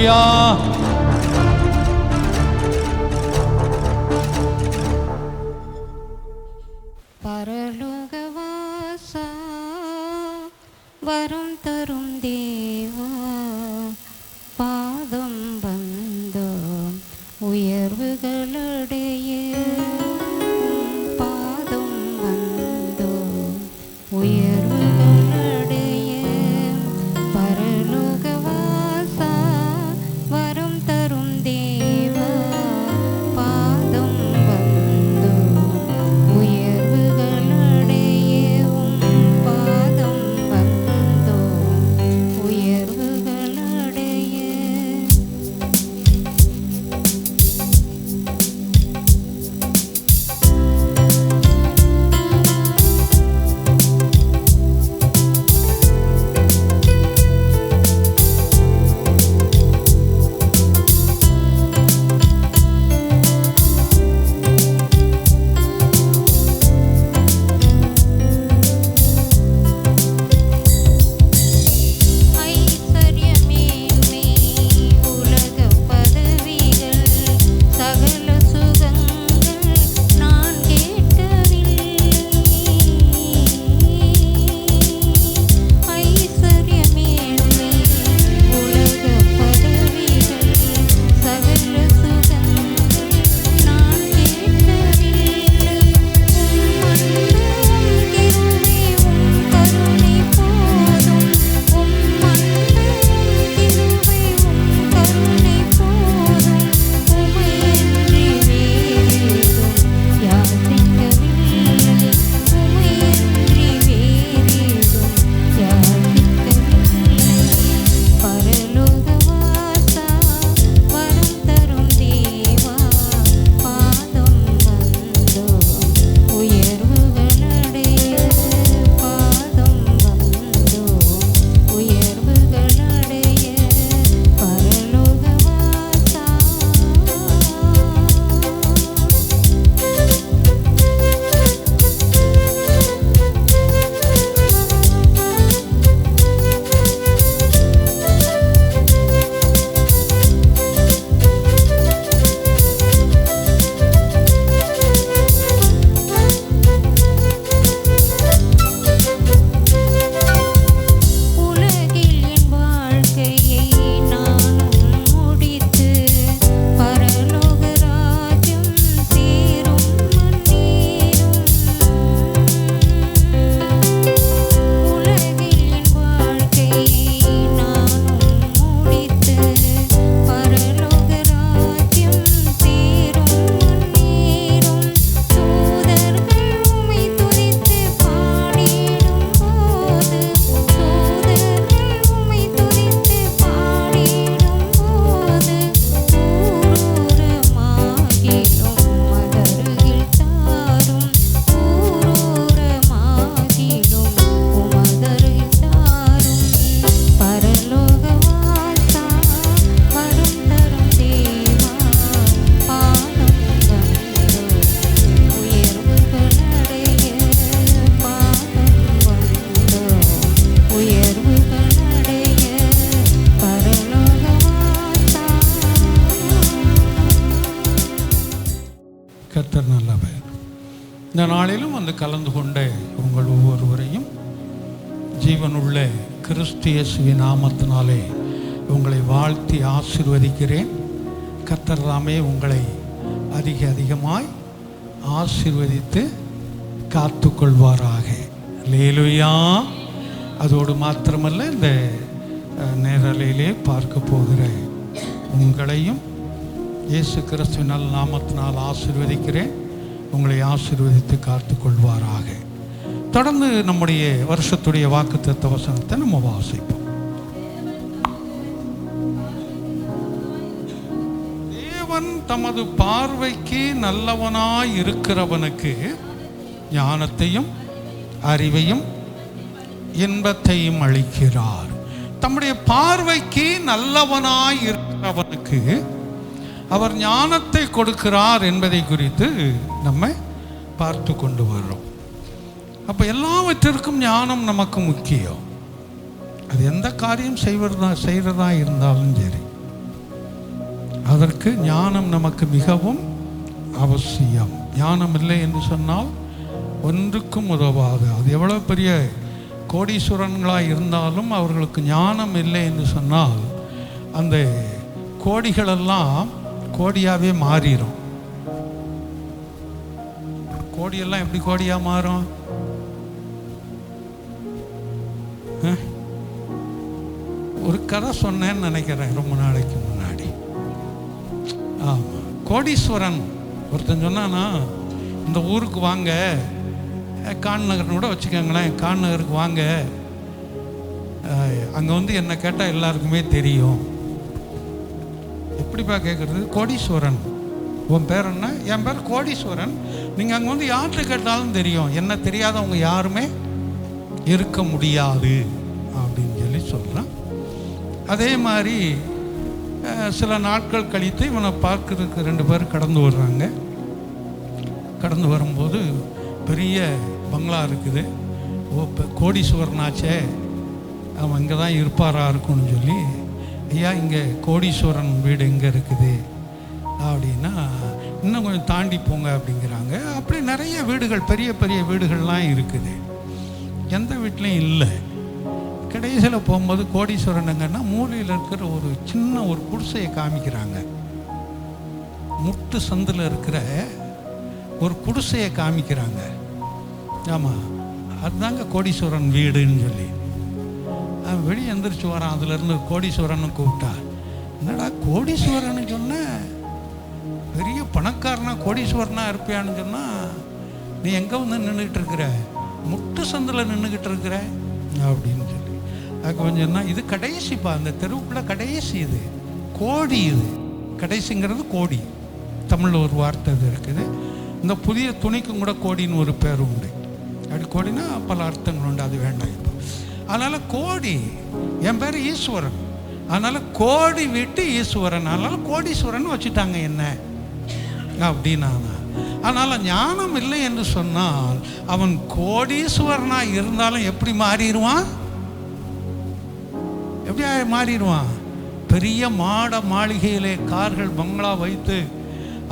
அல்லேலூயா. பரலோகவாசா வரும் தரும் தேவா, பாதம் வந்தோம் உயர்வுகளடைய, பாதம் வந்தோம் உயர்வுகளடைய. பரலோகவாசா வரும் தரும் தேவா, பாதம் வந்தோம் உயர்வுகளடையவும், பாதம் வந்தோம் உயர்வுகளடைய. ஐஸ்வர்யமேன்மை உலகப் பதவிகள் சகல சுகங்கள் நான் கேட்கவில்லை. ஐஸ்வர்யமேன்மை உலகப் பதவிகள் சகல சுகங்கள் நான் கேட்கவில்லை. உம் அன்பும் கிருபை உம் கருணை போதும், உம் அன்பும் கிருபை உம் கருணை போதும். உமையன்றி வேறேதும் யாசிக்கவில்லை, உமையன்றி வேறேதும் யாசிக்கவில்லை. பரலோகவாசா வரம் தரும் தேவா, பாதம் வந்தோம் உயர்வுகளடைய, பாதம் வந்தோம் உயர்வுகளடைய. பரலோகவாசா உலகில் என் வாழ்க்கையை நானும் முடித்து, பரலோக ராஜ்யம் சேரும் முன்னேறும். உலகில் என் வாழ்க்கையை நானும் முடித்து, பரலோக ராஜ்யம் சேரும் முன்னேறும். தூதர்கள் உம்மை துதித்து பாடிடும் போது, தூதர்கள் உம்மை துதித்து பாடிடும் போது, ஊரூரமாகிலும் மதருகில் தாரும், ஊரூரமாகிலும் உமதருகில் தாரும். பரலோகவாசா வரம் தரும் தேவா, பாதம் வந்தோம் உயர்வுகளடைய, பாதம் வந்தோம் உயர்வுகளடைய. பரலோகவாசா கர்த்தர் நல்லவர். இந்த நாளிலும் வந்து கலந்து கொண்ட உங்கள் ஒவ்வொருவரையும் ஜீவனுள்ள கிறிஸ்து இயேசுவின் நாமத்தினாலே உங்களை வாழ்த்தி ஆசீர்வதிக்கிறேன். கர்த்தர் தாமே உங்களை அதிகமாய் ஆசீர்வதித்து காத்துக்கொள்வாராக. அல்லேலூயா. அதோடு மாத்திரமல்ல, இந்த நேரலையிலே பார்க்க போகிற உங்களையும் இயேசு கிறிஸ்துவின் நல்ல நாமத்தினால் ஆசீர்வதிக்கிறேன். உங்களை ஆசீர்வதித்து காத்துக்கொள்வாராக. தொடர்ந்து நம்முடைய வருஷத்துடைய வாக்குத்தத்த வசனத்தை நம்ம வாசிப்போம். தேவன் தமது பார்வைக்கு நல்லவனாய் இருக்கிறவனுக்கு ஞானத்தையும் அறிவையும் இன்பத்தையும் அளிக்கிறார். தம்முடைய பார்வைக்கு நல்லவனாய் இருக்கிறவனுக்கு அவர் ஞானத்தை கொடுக்கிறார் என்பதை குறித்து நம்ம பார்த்து கொண்டு வர்றோம். அப்போ எல்லாவற்றிற்கும் ஞானம் நமக்கு முக்கியம். அது எந்த காரியம் செய்கிறதா இருந்தாலும் சரி, அதற்கு ஞானம் நமக்கு மிகவும் அவசியம். ஞானம் இல்லை என்று சொன்னால் ஒன்றுக்கும் உதவாது. அது எவ்வளோ பெரிய கோடீஸ்வரன்களாக இருந்தாலும் அவர்களுக்கு ஞானம் இல்லை என்று சொன்னால் அந்த கோடிகளெல்லாம் கோடியாகவே மாறிடும். கோடியெல்லாம் எப்படி கோடியாக மாறும்? ஒரு கதை சொன்னேன்னு நினைக்கிறேன் ரொம்ப நாளைக்கு முன்னாடி. ஆமாம், கோடீஸ்வரன் ஒருத்தன் சொன்னான்னா, இந்த ஊருக்கு வாங்க, கான் நகர்னு கூட வச்சுக்கோங்களேன், கான் நகருக்கு வாங்க, அங்கே வந்து என்னை கேட்டால் எல்லாருக்குமே தெரியும். எப்படிப்பா கேட்குறது? கோடீஸ்வரன். உன் பேர் என்ன? என் பேர் கோடீஸ்வரன். நீங்கள் அங்கே வந்து யார்கிட்ட கேட்டாலும் தெரியும், என்ன தெரியாதவங்க யாருமே இருக்க முடியாது அப்படின்னு சொல்லி சொல்கிறான். அதே மாதிரி சில நாட்கள் கழித்து இவனை பார்க்கறதுக்கு 2 பேர் கடந்து வர்றாங்க. கடந்து வரும்போது பெரிய பங்களா இருக்குது. கோடீஸ்வரனாச்சே, அவன் இங்கே தான் இருப்பாரா இருக்கும்னு சொல்லி, ஐயா இங்கே கோடீஸ்வரன் வீடு எங்கே இருக்குது அப்படின்னா, இன்னும் கொஞ்சம் தாண்டி போங்க அப்படிங்கிறாங்க. அப்படி நிறைய வீடுகள், பெரிய பெரிய வீடுகள்லாம் இருக்குது. எந்த வீட்லையும் இல்லை. கடைசியில் போகும்போது கோடீஸ்வரனுங்கன்னா மூலையில் இருக்கிற ஒரு சின்ன ஒரு குடிசையை காமிக்கிறாங்க. முட்டு சந்தில் இருக்கிற ஒரு குடிசையை காமிக்கிறாங்க. ஆமாம், அதுதாங்க கோடீஸ்வரன் வீடுன்னு சொல்லி அவன் வெளியே எந்திரிச்சு வரான். அதுலேருந்து கோடீஸ்வரன்னு கூப்பிட்டா, என்னடா கோடீஸ்வரன்னு சொன்ன, பெரிய பணக்காரனா கோடீஸ்வரனா இருப்பியான்னு சொன்னால், நீ எங்கே வந்து நின்றுக்கிட்டு இருக்கிற? முட்டு சந்தில் நின்றுக்கிட்டு இருக்கிற அப்படின்னு சொல்லி. அது கொஞ்சம்னா, இது கடைசிப்பா, அந்த தெருவுக்குள்ளே கடைசி, இது கோடி, இது கடைசிங்கிறது கோடி. தமிழில் ஒரு வார்த்தை இது இருக்குது. இந்த புதிய துணிக்கும் கூட கோடின்னு ஒரு பேர் உண்டு. அப்படி கோடினா பல அர்த்தங்கள் உண்டு, அது வேண்டாம் இப்போ. அதனால் கோடி, என் பேர் ஈஸ்வரன், அதனால் கோடி வீட்டு ஈஸ்வரன், அதனால் கோடீஸ்வரன் வச்சுட்டாங்க என்ன அப்படின்னா. அதனால் ஞானம் இல்லை என்று சொன்னால் அவன் கோடீஸ்வரனாக இருந்தாலும் எப்படி மாறிடுவான்? எப்படி மாறிடுவான்? பெரிய மாட மாளிகையிலே கார்கள் பங்களா வைத்து,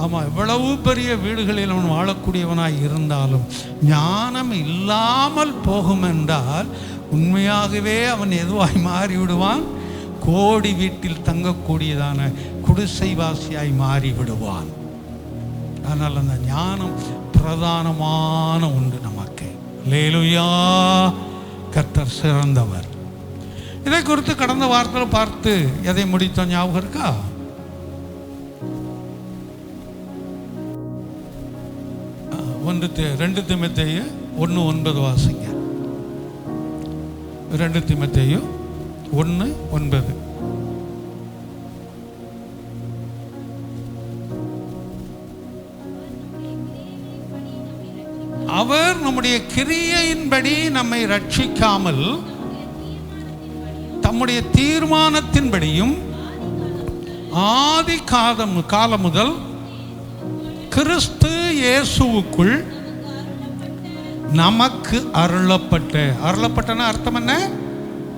ஆமாம், எவ்வளவு பெரிய வீடுகளில் அவன் வாழக்கூடியவனாய் இருந்தாலும் ஞானம் இல்லாமல் போகும் என்றால் உண்மையாகவே அவன் எதுவாய் மாறிவிடுவான்? கோடி வீட்டில் தங்கக்கூடியதான குடிசைவாசியாய் மாறிவிடுவான். அதனால் அந்த ஞானம் பிரதானமான ஒன்று நமக்கு. அல்லேலூயா, கர்த்தர் சிறந்தவர். இதை குறித்து கடந்த வாரத்தில் பார்த்து எதை முடித்தோம் ஞாபகம் இருக்கா? ரெண்டு தீமோத்தேயு 1:9 வாசிங்க. 2 தீமோத்தேயு 1:9. அவர் நம்முடைய கிரியையின்படி நம்மை ரட்சிக்காமல் தம்முடைய தீர்மானத்தின்படியும் ஆதி காலம் முதல் கிறிஸ்து இயேசுவுக்குள் நமக்கு அருளப்பட்டனா அர்த்தம் என்ன?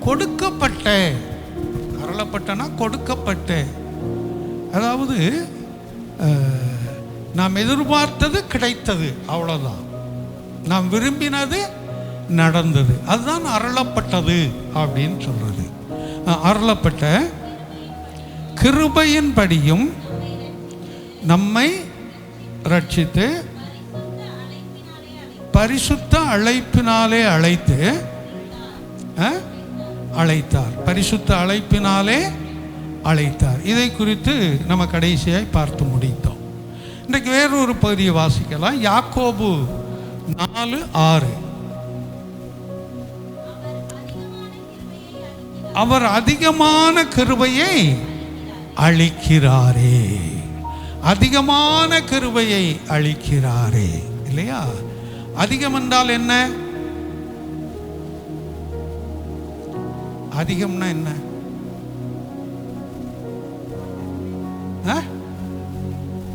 கொடுக்கப்பட்ட. அருளப்பட்டனா கொடுக்கப்பட்ட. அதாவது நாம் எதிர்பார்த்தது கிடைத்தது, அவ்வளோதான். நாம் விரும்பினது நடந்தது, அதுதான் அருளப்பட்டது அப்படின்னு சொல்றது. அருளப்பட்ட கிருபையின்படியும் நம்மை ரட்சித்து பரிசுத்த அழைப்பினாலே அழைத்தார். பரிசுத்த அழைப்பினாலே அழைத்தார். இதை குறித்து நம்ம கடைசியாய் பார்த்து முடித்தோம். இன்றைக்கு வேறொரு பகுதியை வாசிக்கலாம். யாக்கோபு 4:6. அவர் அதிகமான கிருபையை அளிக்கிறாரே. அதிகமான கிருபையை அளிக்கிறாரே, இல்லையா? அதிகம் என்றால் என்ன? அதிகம்னா என்ன?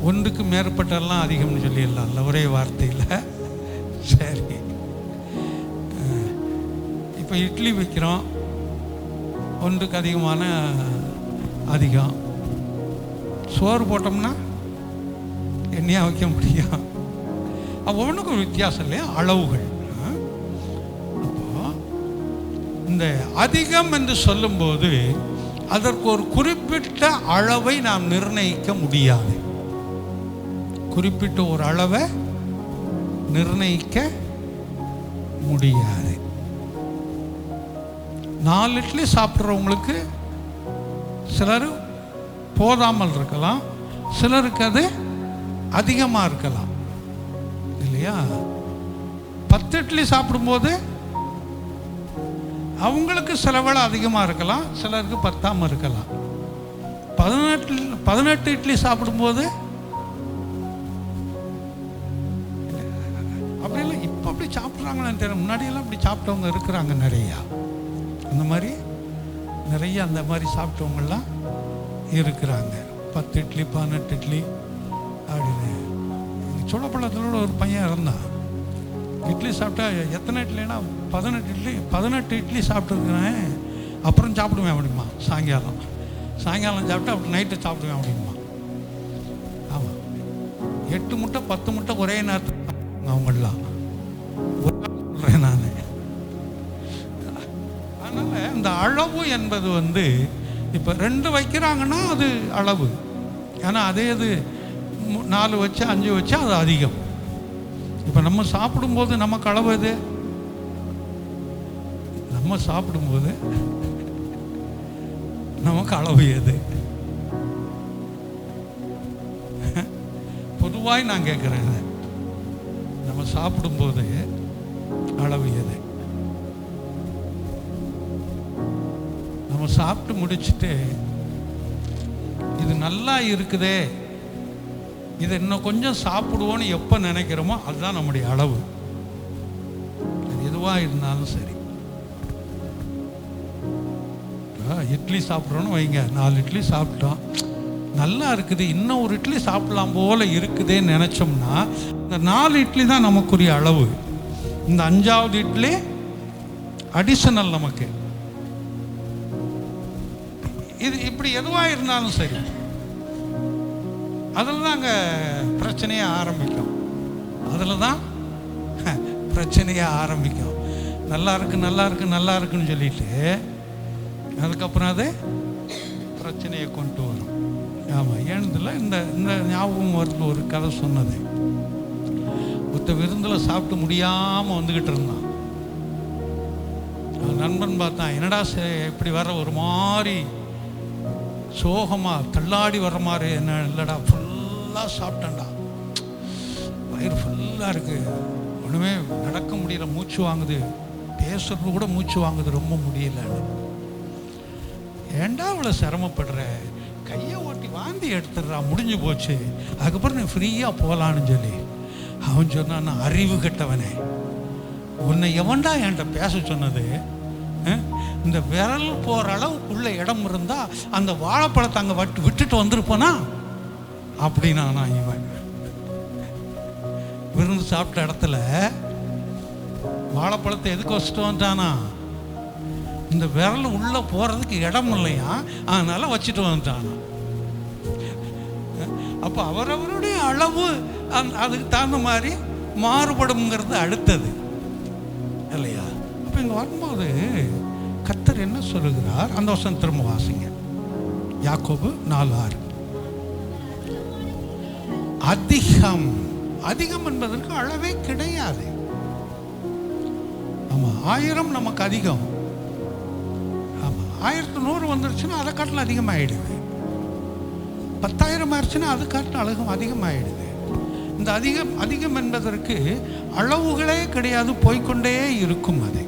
ஒன்றுக்கு மேற்பட்டெல்லாம் அதிகம்னு சொல்லிடலாம்ல ஒரே வார்த்தையில். சரி, இப்போ இட்லி வைக்கிறோம், ஒன்றுக்கு அதிகமான அதிகம். சோறு போட்டோம்னா எண்ணெயாக வைக்க முடியும். ஒவ்வொன்றுக்கும் வித்தியாசம் இல்லையா, அளவுகள். அப்போ இந்த அதிகம் என்று சொல்லும்போது அதற்கு ஒரு குறிப்பிட்ட அளவை நாம் நிர்ணயிக்க முடியாது. குறிப்பிட்ட ஒரு அளவை நிர்ணயிக்க முடியாது. 4 இட்லி சாப்பிட்றவங்களுக்கு சிலர் போதாமல் இருக்கலாம், சிலருக்கு அது அதிகமாக இருக்கலாம் இல்லையா. 10 இட்லி சாப்பிடும்போது அவங்களுக்கு சில வேளை அதிகமாக இருக்கலாம், சிலருக்கு பத்தாமல் இருக்கலாம். 18 இட்லி சாப்பிடும்போது அப்படி இல்லை. இப்போ அப்படி சாப்பிட்றாங்களான்னு தெரியல, முன்னாடியெல்லாம் அப்படி சாப்பிட்டவங்க இருக்கிறாங்க நிறையா. அந்த மாதிரி நிறைய அந்த மாதிரி சாப்பிட்டவங்கெல்லாம் இருக்கிறாங்க. 10 இட்லி 18 இட்லி அப்படின்னு. சோழப்பள்ளத்தோட ஒரு பையன் இருந்தான். இட்லி சாப்பிட்டா எத்தனை இட்லின்னா 18 இட்லி சாப்பிட்டுருக்குறேன், அப்புறம் சாப்பிடுவேன் அப்படிமா. சாயங்காலம் சாப்பிட்டு அப்புறம் நைட்டு சாப்பிடுவேன் அப்படிமா. ஆமாம், 8 முட்டை 10 முட்டை ஒரே நேரத்தில் அவங்களாம் சொல்கிறேன் நான். அதனால் இந்த அளவு என்பது இப்போ 2 வைக்கிறாங்கன்னா அது அளவு. ஏன்னா அதே இது 4 வச்சா 5 வச்சா அது அதிகம். இப்போ நம்ம சாப்பிடும்போது நமக்கு அளவு எது? நம்ம சாப்பிடும்போது நமக்கு அளவு எது? பொதுவாய் நான் கேட்குறேன், நம்ம சாப்பிடும்போது அளவு எது? நம்ம சாப்பிட்டு முடிச்சுட்டு இது நல்லா இருக்குதே, இதை இன்னும் கொஞ்சம் சாப்பிடுவோன்னு எப்போ நினைக்கிறோமோ அதுதான் நம்முடைய அளவு. அது எதுவாக இருந்தாலும் சரி. இட்லி சாப்பிட்றோன்னு வைங்க, 4 இட்லி சாப்பிட்டோம், நல்லா இருக்குது, இன்னும் ஒரு இட்லி சாப்பிடலாம் போல இருக்குதேன்னு நினச்சோம்னா இந்த 4 இட்லி தான் நமக்குரிய அளவு. இந்த 5வது இட்லி அடிஷனல் நமக்கு. இது இப்படி எதுவாக இருந்தாலும் சரி, அதில் தான் அங்கே பிரச்சனையே ஆரம்பிக்கும். அதில் தான் பிரச்சனையே ஆரம்பிக்கும். நல்லா இருக்குன்னு சொல்லிட்டு அதுக்கப்புறம் அது பிரச்சனையை கொண்டு வரும். ஆமாம், ஏனதில் இந்த இந்த ஞாபகம் வருது. ஒரு கதை சொன்னது, ஒருத்த விருந்தில் சாப்பிட்டு முடியாமல் வந்துக்கிட்டு இருந்தான். நண்பன் பார்த்தான், என்னடா இப்படி வர ஒரு மாதிரி சோகமாக தள்ளாடி வர்ற மாதிரி. என்ன இல்லைடா, ஃபுல்லாக சாப்பிட்டேன்டா, வயிறு ஃபுல்லாக இருக்குது, ஒன்றுமே நடக்க முடியல, மூச்சு வாங்குது, பேசுறது கூட மூச்சு வாங்குது, ரொம்ப முடியலன்னு. ஏண்டா இவ்வளோ சிரமப்படுற, கையை ஓட்டி வாந்தி எடுத்துடுறா, முடிஞ்சு போச்சு, அதுக்கப்புறம் நீ ஃப்ரீயாக போகலான்னு சொல்லி. அவன் சொன்னான், நான் அறிவு கெட்டவனே, உன்னை எவன்டா என்கிட்ட பேச சொன்னது? இந்த விரல் போகிற அளவுக்குள்ள இடம் இருந்தால் அந்த வாழைப்பழத்தை அங்கே விட்டுட்டு வந்திருப்போனா அப்படின்னா. நான் இவன் விருந்து சாப்பிட்ட இடத்துல வாழைப்பழத்தை எதுக்கு வச்சுட்டு வந்துட்டானா? இந்த விரல் உள்ள போகிறதுக்கு இடம் இல்லையா, அதனால வச்சுட்டு வந்துட்டானா. அப்போ அவரவருடைய அளவு அதுக்கு தகுந்த மாதிரி மாறுபடுங்கிறது அடுத்தது இல்லையா. அப்போ இங்கே வரும்போது கர்த்தர் என்ன சொல்லுகிறார்? அந்த வசனம் திரும்ப வாசிங்க. யாக்கோபு 4:6. அதிகம் என்பதற்கு அளவே கிடையாது. ஆமாம், 1000 நமக்கு அதிகம். ஆமாம், 1100 வந்துருச்சுன்னா அதை காட்டிலும் அதிகமாகிடுது. 10,000 ஆயிடுச்சுன்னா அது காட்டிலும் அதிகமாகிடுது. இந்த அதிகம் என்பதற்கு அளவுகளே கிடையாது, போய்கொண்டே இருக்கும். அது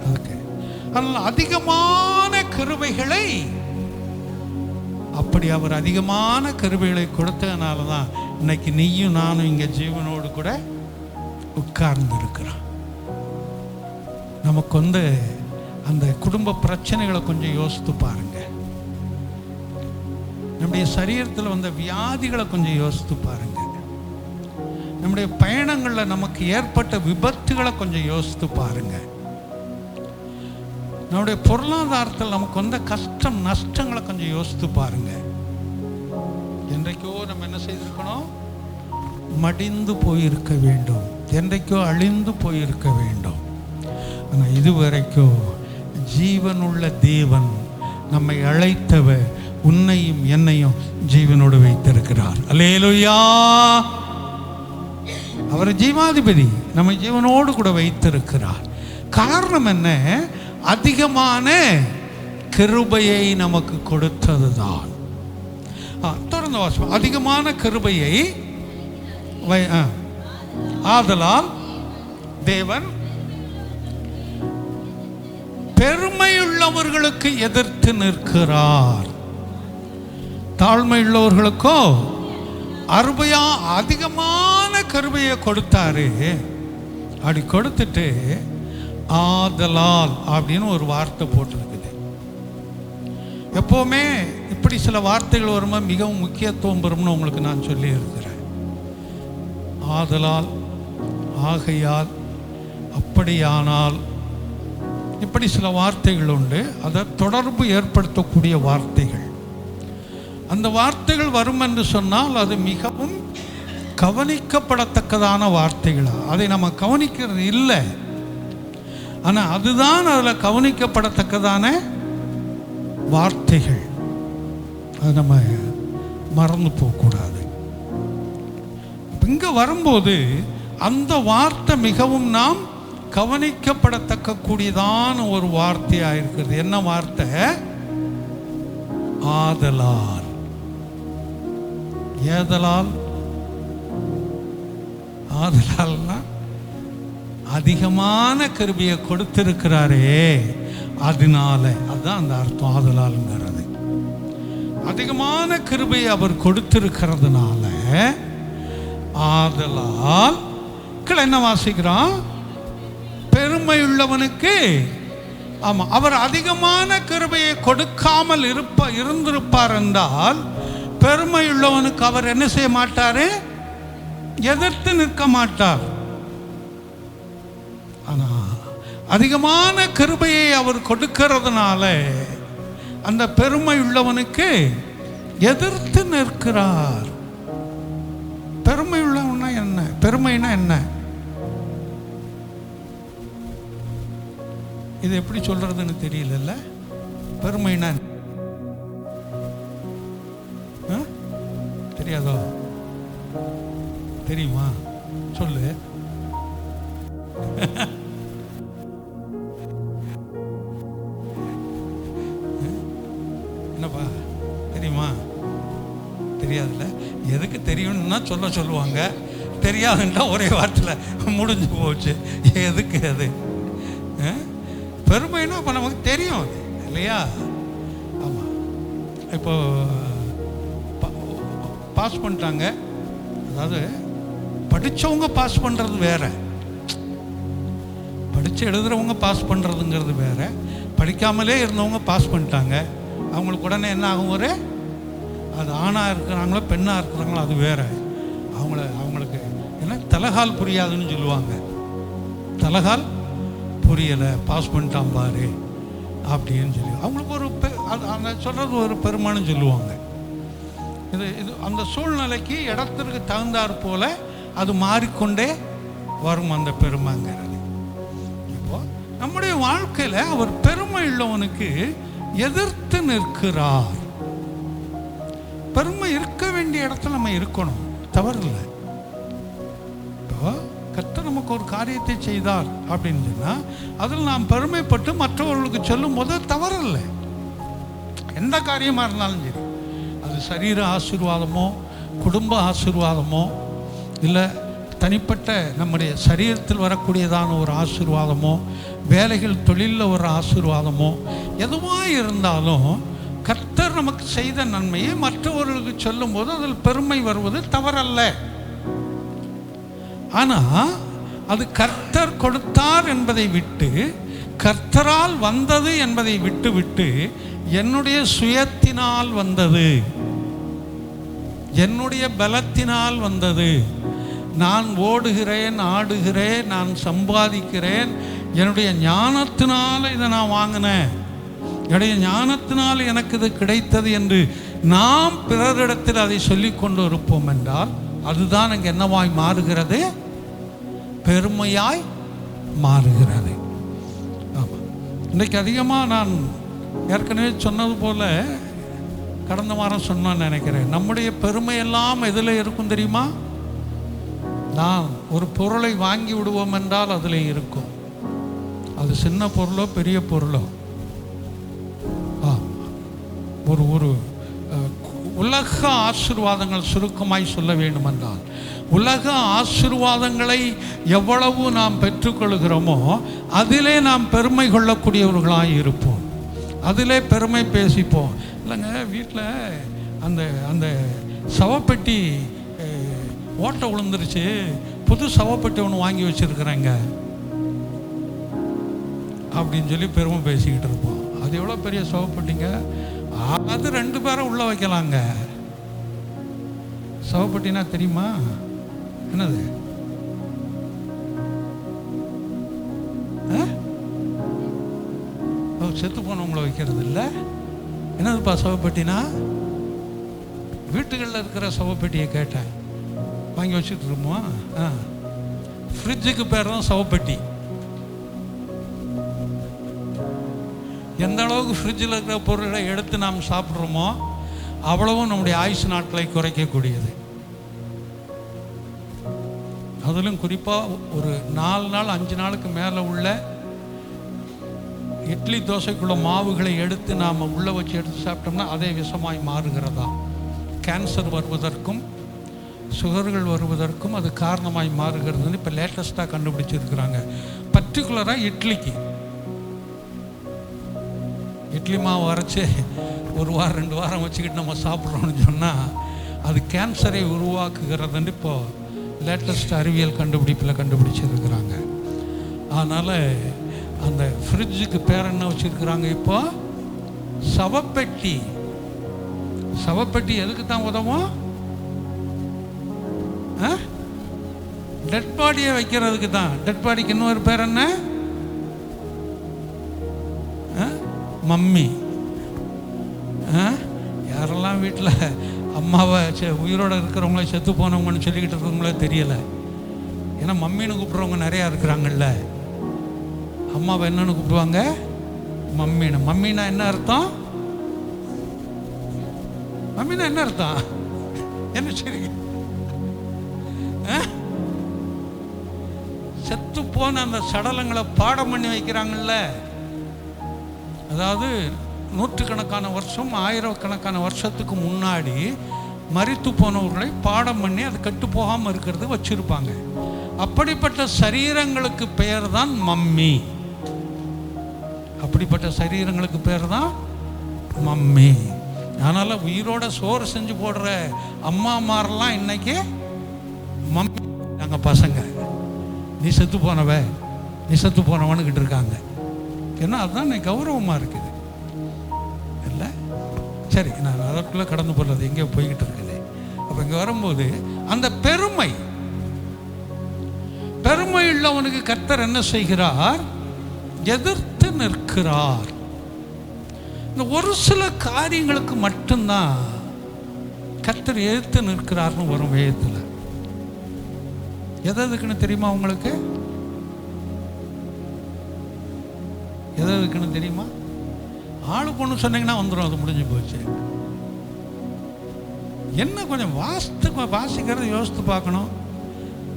அதுக்கு அதனால் அதிகமான கிருபைகளை, அப்படி அவர் அதிகமான கிருபைகளை கொடுத்ததுனால தான் இன்னைக்கு நீயும் நானும் இங்கே ஜீவனோடு கூட உட்கார்ந்து இருக்கிறோம். நமக்கு அந்த குடும்ப பிரச்சனைகளை கொஞ்சம் யோசித்து பாருங்க. நம்முடைய சரீரத்தில் வந்த வியாதிகளை கொஞ்சம் யோசித்து பாருங்க. நம்முடைய பயணங்களில் நமக்கு ஏற்பட்ட விபத்துகளை கொஞ்சம் யோசித்து பாருங்க. நம்முடைய பொருளாதாரத்தில் நமக்கு வந்த கஷ்டம் நஷ்டங்களை கொஞ்சம் யோசித்து பாருங்க. என்றைக்கோ நம்ம என்ன செய்திருக்கணும்? மடிந்து போயிருக்க வேண்டும், என்றைக்கோ அழிந்து போயிருக்க வேண்டும். ஆனால் இதுவரைக்கும் ஜீவனுள்ள தேவன் நம்மை அழைத்தவர் உன்னையும் என்னையும் ஜீவனோடு வைத்திருக்கிறார். அல்லேலூயா. அவர் ஜீவாதிபதி, நம்மை ஜீவனோடு கூட வைத்திருக்கிறார். காரணம் என்ன? அதிகமான கிருபையை நமக்கு கொடுத்ததுதான். தொடர்ந்து வாசிப்போம். அதிகமான கிருபையை ஆதலால் தேவன் பெருமையுள்ளவர்களுக்கு எதிர்த்து நிற்கிறார், தாழ்மையுள்ளவர்களுக்கோ அதிகமான கிருபையை கொடுத்தாரு. அப்படி கொடுத்துட்டு ஆதலால் அப்படின்னு ஒரு வார்த்தை போட்டிருக்குது. எப்போவுமே இப்படி சில வார்த்தைகள் வரும்போது மிகவும் முக்கியத்துவம் பெறும்னு உங்களுக்கு நான் சொல்லி இருக்கிறேன். ஆதலால், ஆகையால், அப்படியானால், இப்படி சில வார்த்தைகள் உண்டு. அதை தொடர்பு ஏற்படுத்தக்கூடிய வார்த்தைகள். அந்த வார்த்தைகள் வரும் என்று சொன்னால் அது மிகவும் கவனிக்கப்படத்தக்கதான வார்த்தைகள். அதை நம்ம கவனிக்கிறது இல்லை, ஆனால் அதுதான் அதில் கவனிக்கப்படத்தக்கதான வார்த்தைகள். அது நம்ம மறந்து போகக்கூடாது. இங்கே வரும்போது அந்த வார்த்தை மிகவும் நாம் கவனிக்கப்படத்தக்க கூடியதான ஒரு வார்த்தையாக இருக்கிறது. என்ன வார்த்தை? ஆதலால். ஏதலால்? ஆதலால்னா அதிகமான கிருபையை கொடுத்திருக்கிறாரே, அதனால. அதுதான் அந்த அர்த்தம் ஆதலால்ங்கிறது. அதிகமான கிருபையை அவர் கொடுத்திருக்கிறதுனால ஆதலால். என்ன வாசிக்கிறோம்? பெருமையுள்ளவனுக்கு. ஆமாம், அவர் அதிகமான கிருபையை கொடுக்காமல் இருந்திருப்பார் என்றால் பெருமையுள்ளவனுக்கு அவர் என்ன செய்ய மாட்டாரு? எதிர்த்து நிற்க மாட்டார். ஆனால் அதிகமான கிருபையை அவர் கொடுக்கிறதுனால அந்த பெருமையுள்ளவனுக்கு எதிர்த்து நிற்கிறார். பெருமையுள்ளவனா என்ன? பெருமைனா என்ன? இது எப்படி சொல்றதுன்னு தெரியல. பெருமைனா தெரியாதோ? தெரியுமா? சொல்லு. என்னப்பா தெரியுமா? தெரியாதுல்ல. எதுக்கு தெரியும்னா சொல்லுவாங்க, தெரியாதுன்னா ஒரே வார்த்தையில் முடிஞ்சு போச்சு. எதுக்கு அது? பெருமைன்னா இப்போ நமக்கு தெரியும் அது இல்லையா? ஆமாம். இப்போ பாஸ் பண்ணிட்டாங்க, அதாவது படித்தவங்க பாஸ் பண்ணுறது வேற, படித்து எழுதுகிறவங்க பாஸ் பண்ணுறதுங்கிறது வேற. படிக்காமலே இருந்தவங்க பாஸ் பண்ணிட்டாங்க, அவங்களுக்கு உடனே என்ன ஆகும்? ஒரு அது ஆணாக இருக்கிறாங்களோ பெண்ணாக இருக்கிறாங்களோ அது வேற. அவங்களுக்கு என்ன தலகால் புரியாதுன்னு சொல்லுவாங்க. தலகால் புரியலை, பாஸ் பண்ணிட்டான் பாரு அப்படின்னு சொல்லி அவங்களுக்கு ஒரு அந்த சொல்கிறது ஒரு பெருமான்னு சொல்லுவாங்க. இது அந்த சூழ்நிலைக்கு இடத்திற்கு தகுந்தாற் போல அது மாறிக்கொண்டே வரும் அந்த பெருமைங்கிறது. இப்போ நம்முடைய வாழ்க்கையில் அவர் பெருமை உள்ளவனுக்கு எதிர்த்து நிற்கிறார். பெருமை இருக்க வேண்டிய இடத்துல நம்ம இருக்கணும், தவறில்லை. இப்போ கர்த்தர் நமக்கு ஒரு காரியத்தை செய்தார் அப்படின்னு சொன்னால் அதில் நாம் பெருமைப்பட்டு மற்றவர்களுக்கு சொல்லும் போது தவறில்லை. எந்த காரியமாக இருந்தாலும் சரி, அது சரீர ஆசீர்வாதமோ குடும்ப ஆசீர்வாதமோ இல்லை தனிப்பட்ட நம்முடைய சரீரத்தில் வரக்கூடியதான ஒரு ஆசீர்வாதமோ வேலைகள் தொழிலில் ஒரு ஆசீர்வாதமோ எதுவாக இருந்தாலும் கர்த்தர் நமக்கு செய்த நன்மையை மற்றவர்களுக்கு சொல்லும் போது அதில் பெருமை வருவது தவறல்ல. ஆனால் அது கர்த்தர் கொடுத்தார் என்பதை விட்டு, கர்த்தரால் வந்தது என்பதை விட்டு என்னுடைய சுயத்தினால் வந்தது, என்னுடைய பலத்தினால் வந்தது, நான் ஓடுகிறேன், ஆடுகிறேன், நான் சம்பாதிக்கிறேன், என்னுடைய ஞானத்தினால் இதை நான் வாங்கினேன், என்னுடைய ஞானத்தினால் எனக்கு இது கிடைத்தது என்று நாம் பிறரிடத்தில் அதை சொல்லிக் கொண்டு இருப்போம் என்றால் அதுதான் அங்கே என்னவாய் மாறுகிறது? பெருமையாய் மாறுகிறது. ஆமாம். இன்றைக்கு அதிகமாக நான் ஏற்கனவே சொன்னது போல கடந்த வாரம் சொன்னான்னு நினைக்கிறேன், நம்முடைய பெருமையெல்லாம் எதில் இருக்கும் தெரியுமா? நான் ஒரு பொருளை வாங்கி விடுவோம் என்றால் அதில் இருக்கும். அது சின்ன பொருளோ பெரிய பொருளோ. ஒரு ஒரு உலக ஆசீர்வாதங்கள் சுருக்கமாய் சொல்ல வேண்டுமென்றால், உலக ஆசீர்வாதங்களை எவ்வளவு நாம் பெற்றுக்கொள்கிறோமோ அதிலே நாம் பெருமை கொள்ளக்கூடியவர்களாக இருப்போம், அதிலே பெருமை பேசிப்போம். இல்லைங்க, வீட்டில் அந்த அந்த சவப்பெட்டி ஓட்டை விழுந்துருச்சு, புது சவப்பெட்டி ஒன்று வாங்கி வச்சுருக்குறேங்க அப்படின்னு சொல்லி பெருமை பேசிக்கிட்டு இருப்போம். அது எவ்வளோ பெரிய சவப்பெட்டிங்க, அது 2 பேரை உள்ளே வைக்கலாங்க. சவப்பெட்டினா தெரியுமா என்னது? செத்து போனவங்களை வைக்கிறது இல்லை. என்னதுப்பா சவப்பெட்டினா? வீட்டுகளில் இருக்கிற சவப்பெட்டியை கேட்டேன், வாங்கி வச்சுட்டு இருக்கோமா? ஃப்ரிட்ஜுக்கு பேர் தான் சவப்பெட்டி. எந்த அளவுக்கு ஃப்ரிட்ஜில் இருக்கிற பொருளை எடுத்து நாம் சாப்பிட்றோமோ அவ்வளவும் நம்முடைய ஆயுசு நாட்களை குறைக்கக்கூடியது. அதிலும் குறிப்பாக ஒரு 4 நாள் 5 நாளுக்கு மேலே உள்ள இட்லி தோசைக்குள்ள மாவுகளை எடுத்து நாம் உள்ளே வச்சு எடுத்து சாப்பிட்டோம்னா அதே விஷமாய் மாறுகிறதா. கேன்சர் வருவதற்கும் சுகர்கள் வருவதற்கும் அது காரணமாய் மாறுகிறதுன்னு இப்போ லேட்டஸ்ட்டாக கண்டுபிடிச்சிருக்கிறாங்க. பர்டிகுலராக இட்லி மாவு அரைச்சி 1 வாரம் 2 வாரம் வச்சுக்கிட்டு நம்ம சாப்பிட்றோம்னு சொன்னால் அது கேன்சரை உருவாக்குகிறதுன்னு இப்போது லேட்டஸ்ட் அறிவியல் கண்டுபிடிப்பில் கண்டுபிடிச்சிருக்கிறாங்க. அதனால் அந்த ஃப்ரிட்ஜுக்கு பேர் என்ன வச்சுருக்கிறாங்க இப்போ? சவப்பெட்டி. சவப்பெட்டி எதுக்கு தான் உதவும்? டெட் பாடியை வைக்கிறதுக்கு தான். டெட் பாடிக்கு இன்னொரு பேர் என்ன? மம்மி. யாரெல்லாம் வீட்டில் அம்மாவை உயிரோடு இருக்கிறவங்கள செத்து போனவங்கன்னு சொல்லிக்கிட்டு இருக்கிறவங்களே தெரியலை. ஏன்னா மம்மின்னு கூப்பிட்றவங்க நிறையா இருக்கிறாங்கல்ல. அம்மாவை என்னன்னு கூப்பிடுவாங்க? மம்மின்னு. மம்மின்னா என்ன அர்த்தம்? மம்மின்னா என்ன அர்த்தம்? என்ன சரி, செத்து போன அந்த சடலங்களை பாடம் பண்ணி வைக்கிறாங்கல்ல. அதாவது 100கணக்கான வருஷம் 1000கணக்கான வருஷத்துக்கு முன்னாடி மரித்து போனவர்களை பாடம் பண்ணி அது கட்டு போகாமல் இருக்கிறது வச்சிருப்பாங்க. அப்படிப்பட்ட சரீரங்களுக்கு பெயர் தான் மம்மி. அப்படிப்பட்ட சரீரங்களுக்கு பேர் தான் மம்மி. அதனால் உயிரோட சோறு செஞ்சு போடுற அம்மாமாரெல்லாம் இன்னைக்கு மம்மி நாங்கள் பசங்க, நீ செத்து போனவனுக்கிட்டு இருக்காங்க. ஏன்னா அதுதான் இன்னைக்கு கௌரவமாக இருக்குது இல்லை? சரி, நான் அதற்குள்ளே கடந்து போடுறது எங்கேயோ போய்கிட்டு இருக்குது. அப்போ இங்கே வரும்போது அந்த பெருமை உள்ளவனுக்கு கர்த்தர் என்ன செய்கிறார்? எதிர்த்து நிற்கிறார். இந்த ஒரு சில காரியங்களுக்கு மட்டும்தான் கர்த்தர் எதிர்த்து நிற்கிறார்னு வரும் வேதத்தில். எதுக்குன்னு தெரியுமா உங்களுக்கு? எதுக்குன்னு தெரியுமா? ஆளுக்கு ஒன்று சொன்னீங்கன்னா வந்துடும், அது முடிஞ்சு போச்சு. என்ன கொஞ்சம் வாசிக்கிறது யோசித்து பார்க்கணும்.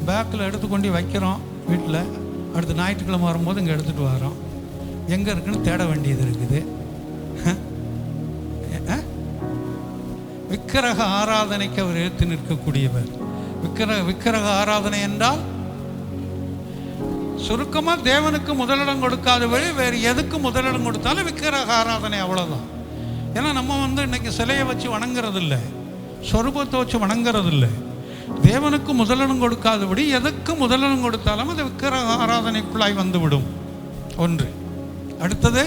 பேக்கில் எடுத்துக்கொண்டு வைக்கிறோம் வீட்டில், அடுத்து ஞாயிற்றுக்கிழமை வரும்போது இங்கே எடுத்துகிட்டு வரோம். எங்கே இருக்குன்னு தேட வேண்டியது இருக்குது. விக்கிரக ஆராதனைக்கு அவர் எடுத்து நிற்கக்கூடியவர். விக்கிரக ஆராதனை என்றால் சுருக்கமாக தேவனுக்கு முதலிடம் கொடுக்காதபடி வேறு எதுக்கு முதலிடம் கொடுத்தாலும் விக்கிரக ஆராதனை, அவ்வளோதான். ஏன்னா நம்ம இன்னைக்கு சிலையை வச்சு வணங்குறதில்லை, சொரூபத்தை வச்சு வணங்குறதில்லை. தேவனுக்கு முதலிடம் கொடுக்காதபடி எதுக்கு முதலிடம் கொடுத்தாலும் அது விக்கிரக ஆராதனைக்குள்ளாய் வந்துவிடும். ஒன்று. அடுத்தது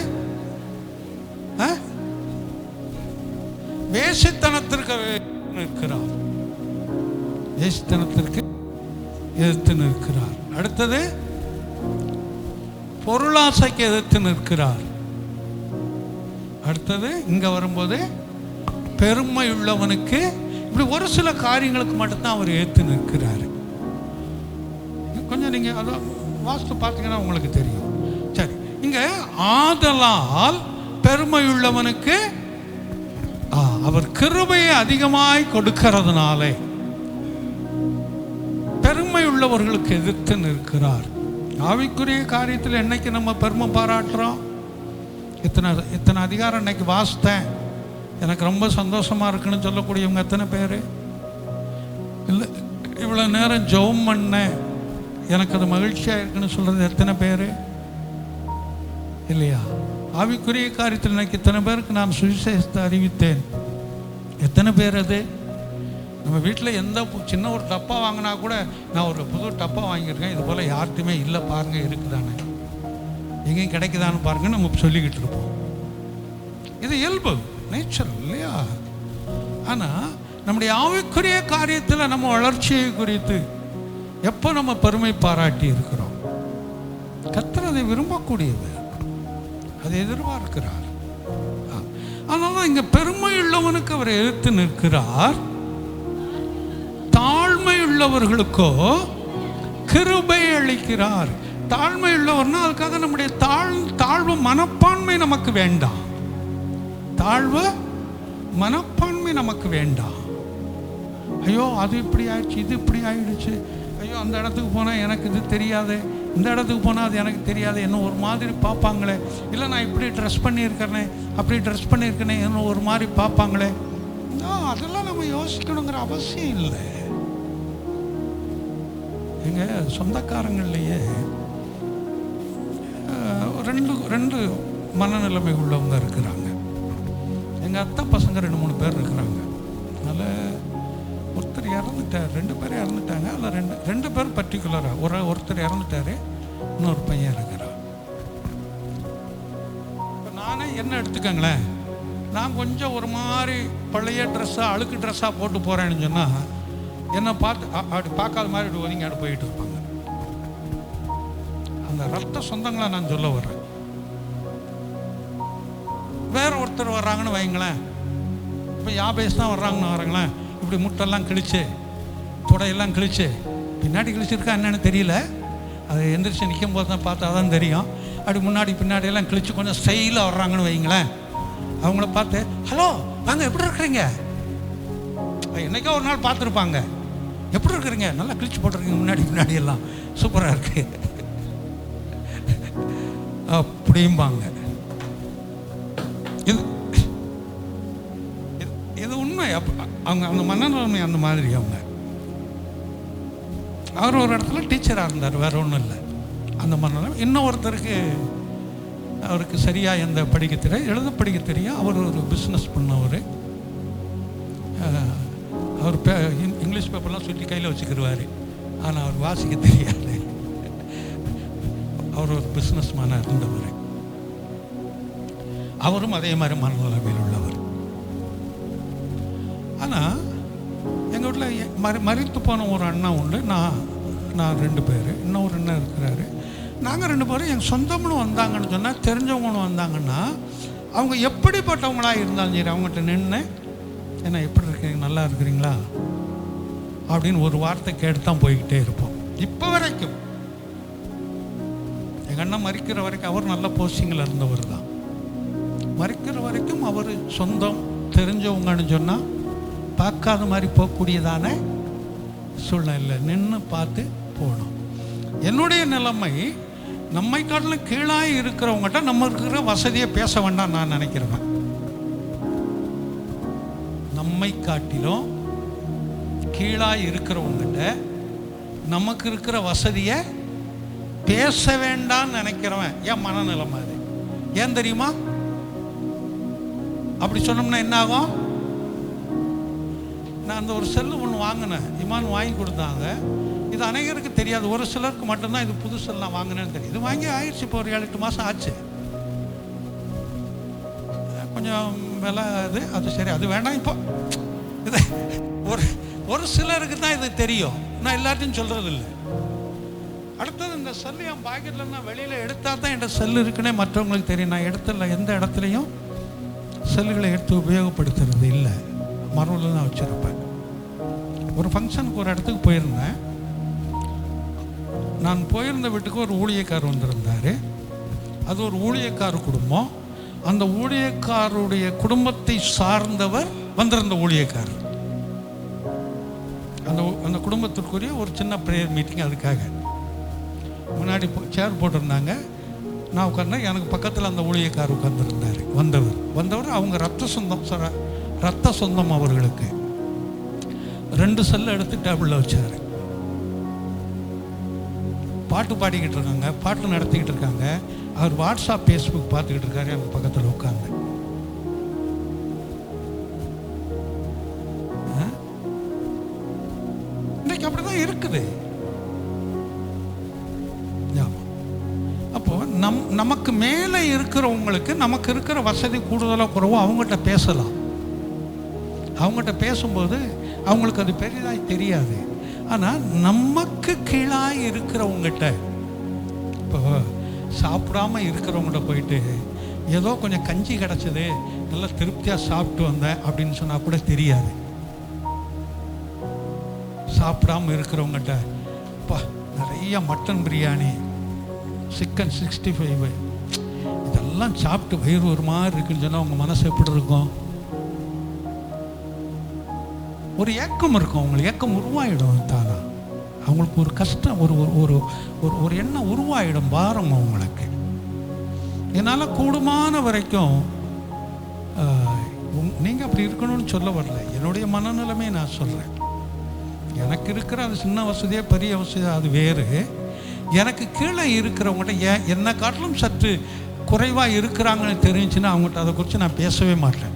வேசித்தனத்திற்கு நிற்கிறார். வேசித்தனத்திற்கு எதிர்த்து நிற்கிறார். அடுத்தது பொருளாசைக்கு எதிர்த்து நிற்கிறார். அடுத்தது இங்க வரும்போது பெருமை உள்ளவனுக்கு இப்படி ஒரு சில காரியங்களுக்கு மட்டும்தான் அவர் ஏற்று நிற்கிறாரு. கொஞ்சம் நீங்கள் அதை வாஸ்து பார்த்தீங்கன்னா உங்களுக்கு தெரியும். சரி, இங்கே ஆதலால் பெருமை உள்ளவனுக்கு அவர் கிருபையை அதிகமாய் கொடுக்கிறதுனாலே பெருமை உள்ளவர்களுக்கு எதிர்த்து நிற்கிறார். ஆவிக்குரிய காரியத்தில் என்னைக்கு நம்ம பெருமை பாராட்டுறோம்? இத்தனை அதிகாரம் இன்னைக்கு வாசித்தேன், எனக்கு ரொம்ப சந்தோஷமாக இருக்குன்னு சொல்லக்கூடியவங்க எத்தனை பேர்? இல்லை, இவ்வளோ நேரம் ஜெபம் பண்ணேன், எனக்கு அது மகிழ்ச்சியாக இருக்குன்னு சொல்கிறது எத்தனை பேர்? இல்லையா? ஆவிக்குரிய காரியத்தில் இன்னைக்கு இத்தனை பேருக்கு நான் சுவிசேஷத்தை அறிவித்தேன், எத்தனை பேர்? அது நம்ம வீட்டில் எந்த சின்ன ஒரு டப்பா வாங்கினா கூட நான் ஒரு புது டப்பா வாங்கியிருக்கேன், இது போல் யார்கிட்டையுமே இல்லை பாருங்கள், இருக்குதானே, எங்கேயும் கிடைக்குதான்னு பாருங்க நம்ம சொல்லிக்கிட்டு இருப்போம். இது இயல்பு, நேச்சுரல் இல்லையா? ஆனால் நம்முடைய ஆவிக்குரிய காரியத்தில் நம்ம வளர்ச்சியை குறித்து எப்போ நம்ம பெருமை பாராட்டி இருக்கிறோம்? கர்த்தர் அதை விரும்பக்கூடியது, அதை எதிர்பார்க்கிறார். அதனால இங்கே பெருமை உள்ளவனுக்கு அவர் எதிர்த்து நிற்கிறார், தாழ்மை உள்ளவர்களுக்கோ கிருபை அளிக்கிறார். தாழ்மை உள்ளவர்னா அதுக்காக நம்முடைய தாழ்வு மனப்பான்மை நமக்கு வேண்டாம். தாழ்வு மனப்பான்மை நமக்கு வேண்டாம். ஐயோ அது இப்படி ஆயிடுச்சு, இது இப்படி ஆயிடுச்சு, ஐயோ அந்த இடத்துக்கு போனால் எனக்கு இது தெரியாது, இந்த இடத்துக்கு போனால் அது எனக்கு தெரியாது, என்ன ஒரு மாதிரி பார்ப்பாங்களே, இல்லை நான் இப்படி ட்ரெஸ் பண்ணியிருக்கிறேனே, அப்படி ட்ரெஸ் பண்ணியிருக்கேனே, என்ன ஒரு மாதிரி பார்ப்பாங்களே, அதெல்லாம் நம்ம யோசிக்கணுங்கிற அவசியம் இல்லை. எங்கள் சொந்தக்காரங்கள்லேயே ரெண்டு மனநிலைமை உள்ளவங்க இருக்கிறாங்க. எங்கள் அத்தை பசங்க 2-3 பேர் இருக்கிறாங்க. அதில் ஒருத்தர் இறந்துட்டார், 2 பேர் இறந்துட்டாங்க. அதில் ரெண்டு பேர் பர்டிகுலராக ஒருத்தர் இறந்துட்டார், இன்னொரு பையன் இருக்கிறான். இப்போ நானே என்ன எடுத்துக்கங்களேன், நான் கொஞ்சம் ஒரு மாதிரி பழைய ட்ரெஸ்ஸாக அழுக்கு ட்ரெஸ்ஸாக போட்டு போகிறேன்னு சொன்னால் என்னை பார்த்து அப்படி பார்க்காத மாதிரி ஒதுங்கி அப்படி போயிட்டு இருப்பாங்க. அந்த ரத்த சொந்தங்களை நான் சொல்ல வர்றேன். வேற ஒருத்தர் வர்றாங்கன்னு வைங்களேன், இப்போ யாபேஸ் தான் வர்றாங்கன்னு வர்றாங்களேன், இப்படி முட்டெல்லாம் கிழிச்சு துடையெல்லாம் கிழிச்சு பின்னாடி கிழிச்சிருக்கா என்னன்னு தெரியல, அது எந்திரிச்சு நிற்கும் போது தான் பார்த்தா தான் தெரியும். அப்படி முன்னாடி பின்னாடியெல்லாம் கிழிச்சு கொஞ்சம் ஸ்டைலாக வர்றாங்கன்னு வைங்களேன், அவங்கள பார்த்து ஹலோ வாங்க எப்படி இருக்கிறீங்க, என்னைக்கோ ஒரு நாள் பார்த்துருப்பாங்க, எப்படி இருக்கிறீங்க, நல்லா கிழிச்சு போட்டிருக்கீங்க, முன்னாடி எல்லாம் சூப்பராக இருக்கு அப்படிம்பாங்க. இது உண்மை. அவங்க அந்த மனநிலைமை அந்த மாதிரி. அவர் ஒரு இடத்துல டீச்சராக இருந்தார், வேற ஒன்றும் இல்லை. அந்த மனநிலைமை இன்னொருத்தருக்கு அவருக்கு சரியாக எந்த படிக்க தெரியும், எழுத படிக்க தெரியும். அவர் ஒரு பிஸ்னஸ் பண்ணவர். அவர் இங்கிலீஷ் பேப்பர்லாம் சுற்றி கையில் வச்சுக்கிடுவார், ஆனால் அவர் வாசிக்க தெரியாது. அவர் ஒரு பிஸ்னஸ் மேனாக இருந்தவர். அவரும் அதே மாதிரி மனநிலைமையில் உள்ளவர். ஆனால் எங்கள் வீட்டில் மறித்து போன ஒரு அண்ணா உண்டு, நான் 2 பேர், இன்னொரு அண்ணன் இருக்கிறாரு. நாங்கள் 2 பேரும் எங்கள் சொந்தம்னு வந்தாங்கன்னு சொன்னால், தெரிஞ்சவங்கன்னு வந்தாங்கன்னா, அவங்க எப்படிப்பட்டவங்களாக இருந்தாலும் சரி அவங்ககிட்ட நின்று என்ன எப்படி இருக்கிறீங்க, நல்லா இருக்கிறீங்களா அப்படின்னு ஒரு வார்த்தை கேட்டு தான் போய்கிட்டே இருப்போம். இப்போ வரைக்கும் எங்கள் அண்ணன் மறிக்கிற வரைக்கும் அவர் நல்ல போஸ்டிங்கில் இருந்தவர் தான். மறிக்கிற வரைக்கும் அவர் சொந்தம் தெரிஞ்சவங்கன்னு சொன்னால் பார்க்காத மாதிரி போகக்கூடியதான சூழ்நிலை நின்று பார்த்து போகணும். என்னுடைய நிலைமை நம்மை காட்டிலும் கீழாக இருக்கிறவங்ககிட்ட நம்ம இருக்கிற வசதியை பேச வேண்டாம் நான் நினைக்கிறேன். நம்மை காட்டிலும் கீழாக இருக்கிறவங்ககிட்ட நமக்கு இருக்கிற வசதியை பேச வேண்டாம்னு நினைக்கிறவன் என் மனநிலைமை. அது ஏன் தெரியுமா? அப்படி சொன்னோம்னா என்ன ஆகும்? நான் அந்த ஒரு செல்லு ஒன்று வாங்கினேன், இமான் வாங்கி கொடுத்தாங்க. இது அநேகருக்கு தெரியாது, ஒரு சிலருக்கு மட்டும்தான் இது புது செல் நான் வாங்கினேன்னு தெரியும். இது வாங்கி ஆயிடுச்சு, இப்போ ஒரு 7-8 மாதம் ஆச்சு. கொஞ்சம் விலை அது சரி, அது வேண்டாம். இப்போ இது ஒரு சிலருக்கு தான் இது தெரியும், நான் எல்லாத்தையும் சொல்கிறது இல்லை. அடுத்தது இந்த செல்லு என் பாக்கெட்டில் நான் வெளியில் எடுத்தால் தான் என் செல்லு இருக்குன்னே மற்றவங்களுக்கு தெரியும். நான் எடுத்துல எந்த இடத்துலையும் செல்லுகளை எடுத்து உபயோகப்படுத்துறது இல்லை, மரவில் தான் வச்சுருப்பேன். ஒரு ஃபங்க்ஷனுக்கு ஒரு இடத்துக்கு போயிருந்தேன். நான் போயிருந்த வீட்டுக்கு ஒரு ஊழியக்கார் வந்திருந்தார். அது ஒரு ஊழியக்கார குடும்பம். அந்த ஊழியக்காருடைய குடும்பத்தை சார்ந்தவர் வந்திருந்த ஊழியக்காரர். அந்த குடும்பத்திற்குரிய ஒரு சின்ன ப்ரேயர் மீட்டிங். அதுக்காக முன்னாடி சேர் போட்டிருந்தாங்க. நான் உட்கார்ந்தேன். எனக்கு பக்கத்தில் அந்த ஊழியக்கார் உட்கார்ந்துருந்தார். வந்தவர் அவங்க ரத்த சொந்தம் அவர்களுக்கு. 2 செல்லை எடுத்து டேபிளில் வச்சார். பாட்டு பாடிக்கிட்டு இருக்காங்க, பாட்டு நடத்திக்கிட்டு இருக்காங்க. அவர் வாட்ஸ்அப் ஃபேஸ்புக் பார்த்துக்கிட்டு இருக்காரு. எனக்கு பக்கத்தில் உட்காந்து இன்னைக்கு அப்படிதான் இருக்குது. அப்போ நமக்கு மேலே இருக்கிறவங்களுக்கு நமக்கு இருக்கிற வசதி கூடுதலாக குறவோ அவங்ககிட்ட பேசலாம். அவங்ககிட்ட பேசும்போது அவங்களுக்கு அது பெரிதாக தெரியாது. ஆனால் நமக்கு கீழாக இருக்கிறவங்ககிட்ட, இப்போ சாப்பிடாம இருக்கிறவங்ககிட்ட போயிட்டு ஏதோ கொஞ்சம் கஞ்சி கிடச்சிது, நல்லா திருப்தியாக சாப்பிட்டு வந்தேன் அப்படின்னு சொன்னால் கூட தெரியாது. சாப்பிடாம இருக்கிறவங்ககிட்ட பா நிறைய மட்டன் பிரியாணி, சிக்கன் 65 இதெல்லாம் சாப்பிட்டு வயிறு ஒரு மாதிரி இருக்குன்னு சொன்னால் உங்கள் மனசு எப்படி இருக்கும்? ஒரு ஏக்கம் இருக்கும். அவங்களுக்கு ஏக்கம் உருவாயிடும். தானா அவங்களுக்கு ஒரு கஷ்டம், ஒரு ஒரு ஒரு எண்ணம் உருவாயிடும், பாரம் அவங்களுக்கு. என்னால் கூடுமான வரைக்கும் நீங்கள் அப்படி இருக்கணும்னு சொல்ல வரல, என்னுடைய மனநிலைமை நான் சொல்கிறேன். எனக்கு இருக்கிற அது சின்ன வசதியாக பெரிய வசதியாக அது வேறு. எனக்கு கீழே இருக்கிறவங்கள்ட்ட என்னை காட்டிலும் சற்று குறைவாக இருக்கிறாங்கன்னு தெரிஞ்சுன்னா அவங்கள்ட்ட அதை குறித்து நான் பேசவே மாட்டேன்.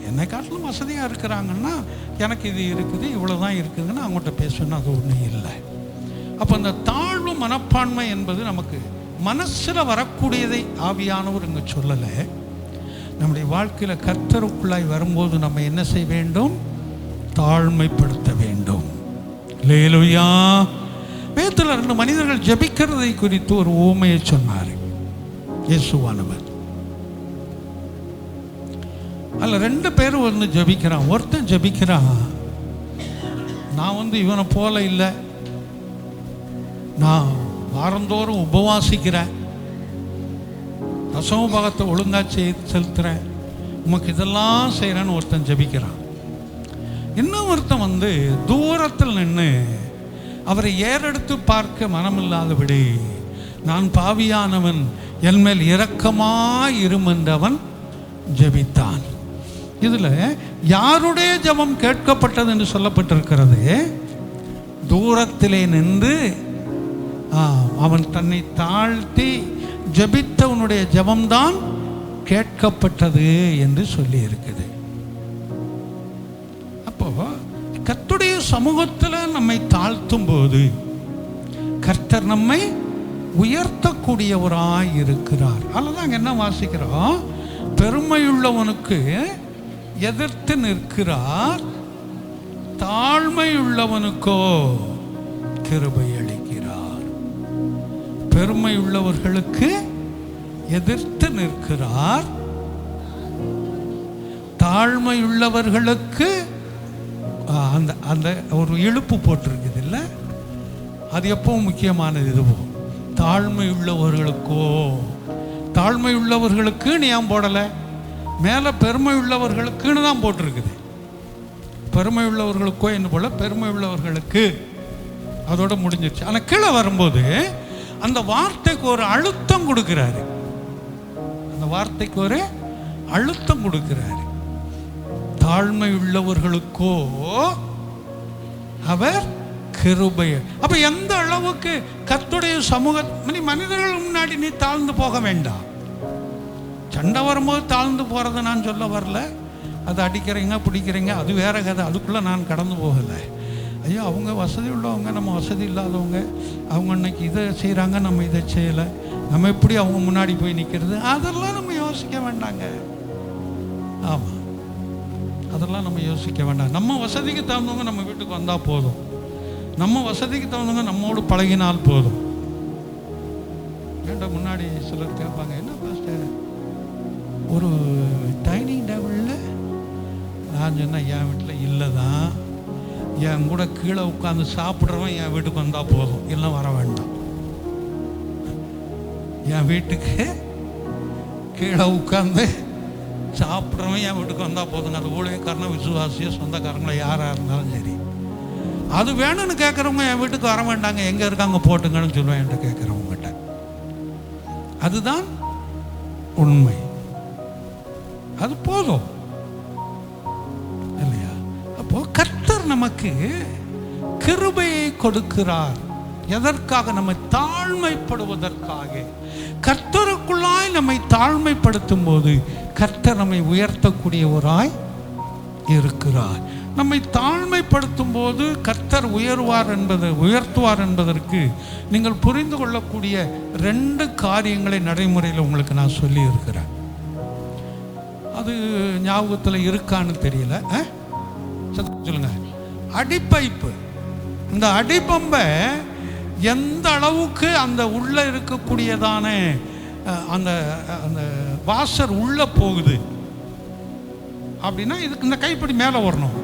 என்னை காட்டிலும் வசதியாக இருக்கிறாங்கன்னா எனக்கு இது இருக்குது, இவ்வளோதான் இருக்குதுன்னு அவங்கள்ட்ட பேசணும்னா அது ஒன்றும் இல்லை. அப்போ அந்த தாழ்வு மனப்பான்மை என்பது நமக்கு மனசில் வரக்கூடியதை ஆவியானவர் இங்கே சொல்லலை. நம்முடைய வாழ்க்கையில் கர்த்தருக்குள்ளாய் வரும்போது நம்ம என்ன செய்ய வேண்டும்? தாழ்மைப்படுத்த வேண்டும். அல்லேலூயா. வேதத்தில் 2 மனிதர்கள் ஜெபிக்கிறதை குறித்து ஒரு உவமையை சொன்னார் இயேசுவானவர். அதில் 2 பேரும் வந்து ஜெபிக்கிறான். ஒருத்தன் ஜெபிக்கிறான், நான் இவனை போல இல்லை, நான் வாரந்தோறும் உபவாசிக்கிறேன், தசம பாகத்தை ஒழுங்காக செலுத்துகிறேன், உமக்கு இதெல்லாம் செய்கிறேன்னு ஒருத்தன் ஜெபிக்கிறான். இன்னும் ஒருத்தன் தூரத்தில் நின்று அவரை ஏறெடுத்து பார்க்க மனமில்லாதபடி, நான் பாவியானவன், என்மேல் இரக்கமாயிரும் என்றவன் ஜெபித்தான். இதில் யாருடைய ஜெபம் கேட்கப்பட்டது என்று சொல்லப்பட்டிருக்கிறது? தூரத்திலே நின்று அவன் தன்னை தாழ்த்தி ஜெபித்தவனுடைய ஜெபம்தான் கேட்கப்பட்டது என்று சொல்லி இருக்குது. அப்போ கர்த்தருடைய சமூகத்தில் நம்மை தாழ்த்தும் போது கர்த்தர் நம்மை உயர்த்தக்கூடியவராய் இருக்கிறார். அதுதான் என்ன வாசிக்கிறோம்? பெருமையுள்ளவனுக்கு எதிர்த்து நிற்கிறார், தாழ்மையுள்ளவனுக்கோ கிருபை அளிக்கிறார். பெருமையுள்ளவர்களுக்கு எதிர்த்து நிற்கிறார், தாழ்மையுள்ளவர்களுக்கு அந்த அந்த ஒரு இழுப்பு போட்டிருக்குது இல்லை, அது எப்பவும் முக்கியமானது. இதுவும் தாழ்மையுள்ளவர்களுக்கோ, தாழ்மையுள்ளவர்களுக்குன்னு ஏன் போடலை? மேலே பெருமை உள்ளவர்களுக்குன்னு தான் போட்டிருக்குது. பெருமை உள்ளவர்களுக்கோ என்ன போல, பெருமை உள்ளவர்களுக்கு அதோட முடிஞ்சிருச்சு. ஆனால் கீழே வரும்போது அந்த வார்த்தைக்கு ஒரு அழுத்தம் கொடுக்கிறாரு. அந்த வார்த்தைக்கு ஒரு அழுத்தம் கொடுக்கிறாரு. தாழ்மை உள்ளவர்களுக்கோ அவர் கிருபை. அப்ப எந்த அளவுக்கு கர்த்தருடைய சமூக மனிதர்கள் முன்னாடி நீ தாழ்ந்து போக வேண்டாம். சண்டை வரும்போது தாழ்ந்து போறதை நான் சொல்ல வரல. அது அடிக்கிறீங்க பிடிக்கிறீங்க அது வேற கதை, அதுக்குள்ள நான் கடந்து போகலை. ஐயோ அவங்க வசதி உள்ளவங்க, நம்ம வசதி இல்லாதவங்க, அவங்க இன்னைக்கு இதை செய்கிறாங்க, நம்ம இதை செய்யலை, நம்ம எப்படி அவங்க முன்னாடி போய் நிற்கிறது, அதெல்லாம் நம்ம யோசிக்க வேண்டாங்க. ஆமாம், அதெல்லாம் நம்ம யோசிக்க வேண்டாம். நம்ம வசதிக்கு தகுந்தவங்க நம்ம வீட்டுக்கு வந்தால் போதும், நம்ம வசதிக்கு தகுந்தவங்க நம்மோடு பழகினால் போதும். ஏன்டா முன்னாடி சிலர் கேட்பாங்க, என்ன பாஸ்டர் ஒரு டைனிங் டேபிளில் நான் சொன்னேன், என் வீட்டில் இல்லை தான், என் கூட கீழே உட்காந்து சாப்பிட்றவன் என் வீட்டுக்கு வந்தால் போதும், இல்லை வர வேண்டாம். என் வீட்டுக்கு கீழே உட்காந்து சாப்பிட்றவன் என் வீட்டுக்கு வந்தால் போதுங்க. அது ஊழியக்காரனா விசுவாசியோ சொந்தக்காரங்களோ யாராக இருந்தாலும் சரி. அது வேணும்னு கேட்குறவங்க என் வீட்டுக்கு வர வேண்டாங்க, எங்கே இருக்காங்க போட்டுங்கன்னு சொல்லுவேன் என்கிட்ட கேட்குறவங்ககிட்ட. அதுதான் உண்மை. அது போதும் இல்லையா? அப்போ கர்த்தர் நமக்கு கிருபையை கொடுக்கிறார். எதற்காக? நம்மை தாழ்மைப்படுவதற்காக. கர்த்தருக்குள்ளாய் நம்மை தாழ்மைப்படுத்தும் போது கர்த்தர் நம்மை உயர்த்தக்கூடியவராய் இருக்கிறார். நம்மை தாழ்மைப்படுத்தும் போது கர்த்தர் உயர்த்துவார் என்பதற்கு நீங்கள் புரிந்து கொள்ளக்கூடிய 2 காரியங்களை நடைமுறையில் உங்களுக்கு நான் சொல்லி இருக்கிறேன். அது ஞாபகத்தில் இருக்கான்னு தெரியல, சொல்லுங்க. அடிப்பைப்பு. இந்த அடிப்பம்பை எந்த அளவுக்கு அந்த உள்ள இருக்கக்கூடியதான அந்த அந்த வாசர் உள்ள போகுது அப்படின்னா, இதுக்கு இந்த கைப்பிடி மேலே வரணும்.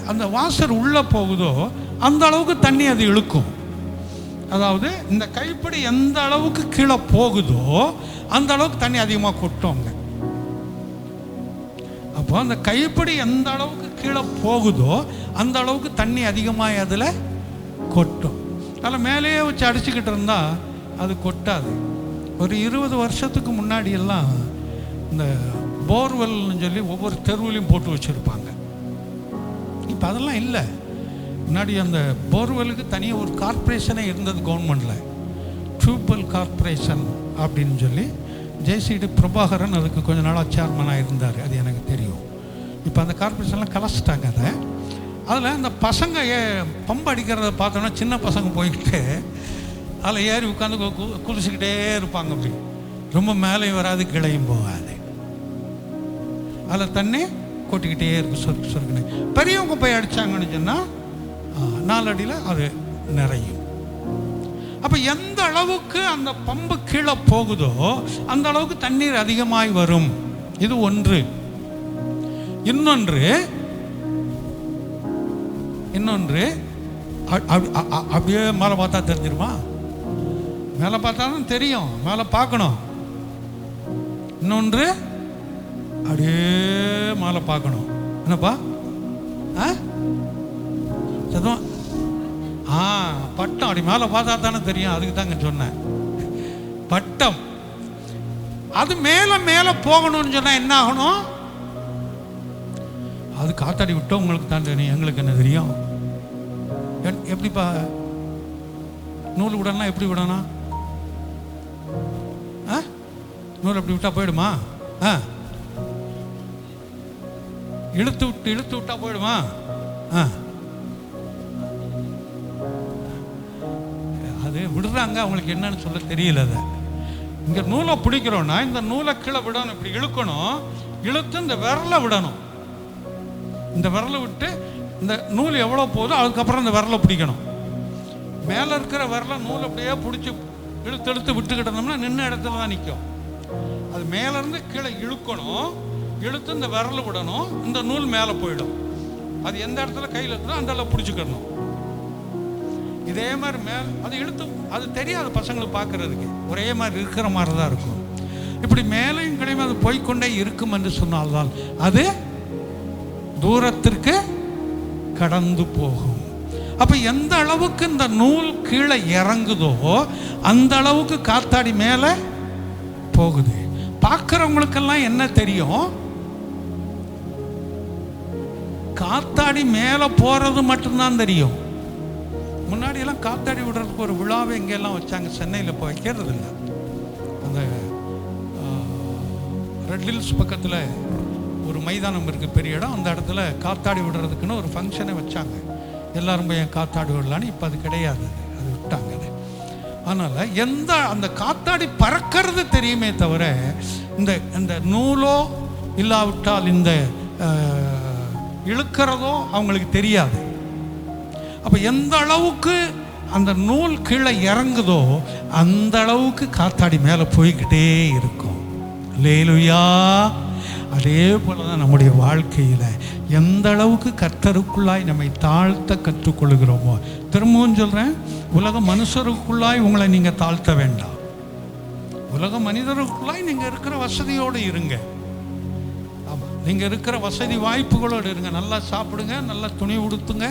அந்த வாசர் உள்ளே போகுதோ அந்த அளவுக்கு தண்ணி அது இழுக்கும். அதாவது இந்த கைப்பிடி எந்த அளவுக்கு கீழே போகுதோ அந்த அளவுக்கு தண்ணி அதிகமாக கொட்டுங்க. அப்போ அந்த கைப்பிடி எந்த அளவுக்கு கீழே போகுதோ அந்த அளவுக்கு தண்ணி அதிகமாக அதில் கொட்டும். அதில் மேலேயே வச்சு அடிச்சுக்கிட்டு இருந்தால் அது கொட்டாது. ஒரு 20 வருஷத்துக்கு முன்னாடி எல்லாம் இந்த போர்வெல்னு சொல்லி ஒவ்வொரு தெருவிலையும் போட்டு வச்சுருப்பாங்க. இப்போ அதெல்லாம் இல்லை. முன்னாடி அந்த போர்வெலுக்கு தனியாக ஒரு கார்ப்பரேஷனே இருந்தது கவர்மெண்டில், டியூப்வெல் கார்ப்பரேஷன் அப்படின்னு சொல்லி. ஜேசிடி பிரபாகரன் அதுக்கு கொஞ்ச நாளாக சேர்மனாக இருந்தார், அது எனக்கு தெரியும். இப்போ அந்த கார்ப்பரேஷன்லாம் கலைச்சிட்டாங்க அதை. அதில் அந்த பசங்க பம்பு அடிக்கிறத பார்த்தோன்னா சின்ன பசங்க போய்கிட்டு அதில் ஏறி உட்காந்து குதிச்சுக்கிட்டே இருப்பாங்க. அப்படி ரொம்ப மேலே வராது, கிளையும் போகாது. அதில் தண்ணி கொட்டிக்கிட்டே இருக்கும், சொருக்குன்னு. பெரியவங்க போய் அடித்தாங்கன்னு சொன்னால் 4 அடியில் அது நிறையும். அப்போ எந்த அளவுக்கு அந்த பம்பு கீழே போகுதோ அந்த அளவுக்கு தண்ணீர் அதிகமாய் வரும். இது ஒன்று. இன்னொன்று அப்படியே மேலே பார்த்தா தெரிஞ்சிருமா? மேலே பார்த்தா தான் தெரியும், மேலே பார்க்கணும். இன்னொன்று அப்படியே மேலே பார்க்கணும். என்னப்பா? சதம் பட்டம் அப்படி மேலே பார்த்தா தானே தெரியும். அதுக்கு தாங்க சொன்னேன், பட்டம். அது மேலே மேலே போகணும்னு சொன்னால் என்ன ஆகணும்? அது காத்தாடி விட்டோம், உங்களுக்கு தான் தெரியும், எங்களுக்கு என்ன தெரியும்? எப்படிப்பா நூல் விடணும்? எப்படி விடணும்? நூல் அப்படி விட்டா போயிடுமா? இழுத்து விட்டா போயிடுமா? அது விடுறாங்க, அவங்களுக்கு என்னன்னு சொல்ல தெரியல. அதை இங்கே நூலை பிடிக்கிறோன்னா இந்த நூலை கீழே விடணும், இப்படி இழுக்கணும். இழுத்து இந்த விரலை விடணும். இந்த விரலை விட்டு இந்த நூல் எவ்வளோ போதோ அதுக்கப்புறம் இந்த விரலை பிடிக்கணும். மேலே இருக்கிற விரலை நூல் அப்படியே பிடிச்சி இழுத்து விட்டுக்கிட்டோம்னா நின்ன இடத்துல தான் நிற்கும். அது மேலேருந்து கீழே இழுக்கணும். இழுத்து இந்த விரலை விடணும், இந்த நூல் மேலே போயிடும். அது எந்த இடத்துல கையில் இருக்குதோ அந்த இடத்துல பிடிச்சிக்கணும். இதே மாதிரி அது இழுத்து, அது தெரியாது பசங்களுக்கு பார்க்கறதுக்கு, ஒரே மாதிரி இருக்கிற மாதிரி தான் இருக்கும். இப்படி மேலையும் கிடையாது அது போய்கொண்டே இருக்கும் என்று சொன்னால்தான் அது தூரத்திற்கு கடந்து போகும். அப்போ எந்த அளவுக்கு இந்த நூல் கீழே இறங்குதோ அந்த அளவுக்கு காத்தாடி மேலே போகுது. பார்க்குறவங்களுக்கெல்லாம் என்ன தெரியும்? காத்தாடி மேலே போகிறது மட்டும்தான் தெரியும். முன்னாடியெல்லாம் காத்தாடி விடுறதுக்கு ஒரு விழாவை இங்கெல்லாம் வச்சாங்க, சென்னையில் இப்போ வைக்கிறது இல்லை. அந்த ரெட் ஹில்ஸ் பக்கத்தில் ஒரு மைதானம் இருக்குது, பெரிய இடம். அந்த இடத்துல காத்தாடி விடுறதுக்குன்னு ஒரு ஃபங்க்ஷனை வச்சாங்க. எல்லாரும் போய் காத்தாடி விடலான்னு. இப்போ அது கிடையாது, அது விட்டாங்க. அதனால் அந்த காத்தாடி பறக்கிறது தெரியுமே தவிர இந்த நூலோ இல்லாவிட்டால் இந்த இழுக்கிறதோ அவங்களுக்கு தெரியாது. அப்போ எந்த அளவுக்கு அந்த நூல் கீழே இறங்குதோ அந்த அளவுக்கு காத்தாடி மேலே போய்கிட்டே இருக்கும் அல்லேலூயா. அதே போல தான் நம்முடைய வாழ்க்கையில் எந்த அளவுக்கு கர்த்தருக்குள்ளாய் நம்மை தாழ்த்த கற்றுக்கொள்கிறோமோ, திரும்பவும் சொல்கிறேன், உலக மனுஷருக்குள்ளாய் உங்களை நீங்கள் தாழ்த்த வேண்டாம். உலக மனிதருக்குள்ளாய் நீங்கள் இருக்கிற வசதியோடு இருங்க. ஆமாம், நீங்கள் இருக்கிற வசதி வாய்ப்புகளோடு இருங்க. நல்லா சாப்பிடுங்க, நல்லா துணி உடுத்துங்க,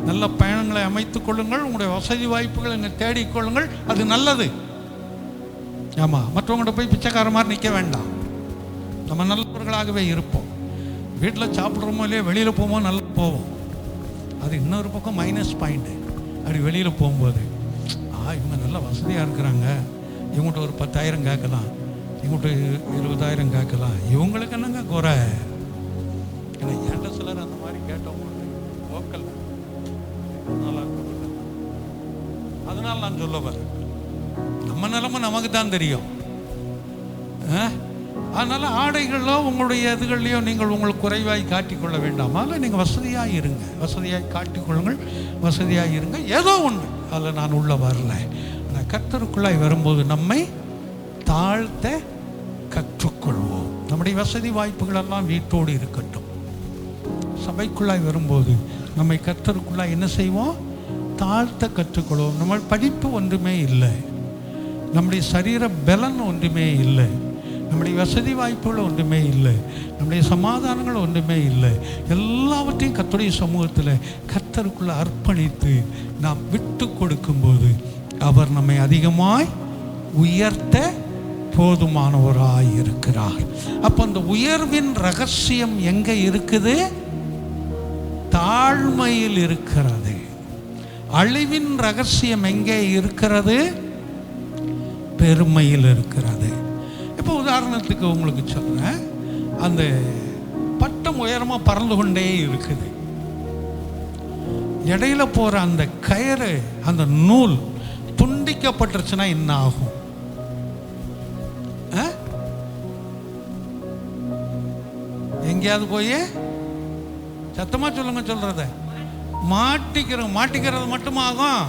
நல்ல பயணங்களை அமைத்துக் கொள்ளுங்கள், உங்களுடைய வசதி வாய்ப்புகளை நீங்கள் தேடிக்கொள்ளுங்கள். அது நல்லது. ஆமாம், மற்றவங்கள்ட்ட போய் பிச்சைக்கார மாதிரி நிற்க வேண்டாம். நம்ம நல்லவர்களாகவே இருப்போம். வீட்டில் சாப்பிட்றோமோ இல்லையோ, வெளியில் போகும்போது நல்லா போவோம். அது இன்னொரு பக்கம் மைனஸ் பாயிண்ட்டு. அப்படி வெளியில் போகும்போது இவங்க நல்லா வசதியாக இருக்கிறாங்க, இவங்கள்ட்ட ஒரு 10,000 கேட்கலாம், இவங்கள்ட்ட 20,000 கேட்கலாம், இவங்களுக்கு என்னங்க குறை? ஏன்னா ஏன்ட்ட சிலர் அந்த மாதிரி கேட்டவங்க லோக்கல் நல்லா இருக்க. அதனால நான் சொல்ல வரேன், நம்ம நிலைமை நமக்கு தான் தெரியும். அதனால் ஆடைகளோ உங்களுடைய இதுகள்லையோ நீங்கள் உங்களுக்கு குறைவாய் காட்டிக்கொள்ள வேண்டாம். அதில் நீங்கள் வசதியாக இருங்க, வசதியாக காட்டிக்கொள்ளுங்கள், வசதியாக இருங்க. ஏதோ ஒன்று அதில் நான் உள்ள வரல. ஆனால் கர்த்தருக்குள்ளாய் வரும்போது நம்மை தாழ்த்த கற்றுக்கொள்வோம். நம்முடைய வசதி வாய்ப்புகளெல்லாம் வீட்டோடு இருக்கட்டும். சபைக்குள்ளாய் வரும்போது நம்மை கர்த்தருக்குள்ளாய் என்ன செய்வோம்? தாழ்த்த கற்றுக்கொள்வோம். நம்ம படிப்பு ஒன்றுமே இல்லை, நம்முடைய சரீர பலன் ஒன்றுமே இல்லை, நம்முடைய வசதி வாய்ப்புகள் ஒன்றுமே இல்லை, நம்முடைய சமாதானங்கள் ஒன்றுமே இல்லை. எல்லாவற்றையும் கர்த்தருடைய சமூகத்தில் கர்த்தருக்குள்ளே அர்ப்பணித்து நாம் விட்டு கொடுக்கும்போது அவர் நம்மை அதிகமாய் உயர்த்த போதுமானவராய் இருக்கிறார். அப்போ அந்த உயர்வின் ரகசியம் எங்கே இருக்குது? தாழ்மையில் இருக்கிறது. அழிவின் ரகசியம் எங்கே இருக்கிறது? பெருமையில் இருக்கிறது. இப்போ உதாரணத்துக்கு உங்களுக்கு சொல்கிறேன், அந்த பட்டம் உயரமாக பறந்து கொண்டே இருக்குது. இடையில போகிற அந்த கயிறு, அந்த நூல் துண்டிக்கப்பட்டுருச்சுன்னா என்ன ஆகும்? எங்கேயாவது போய் சத்தமாக சொல்லுங்க, சொல்கிறத மாட்டிக்கிறது மட்டுமாகும்.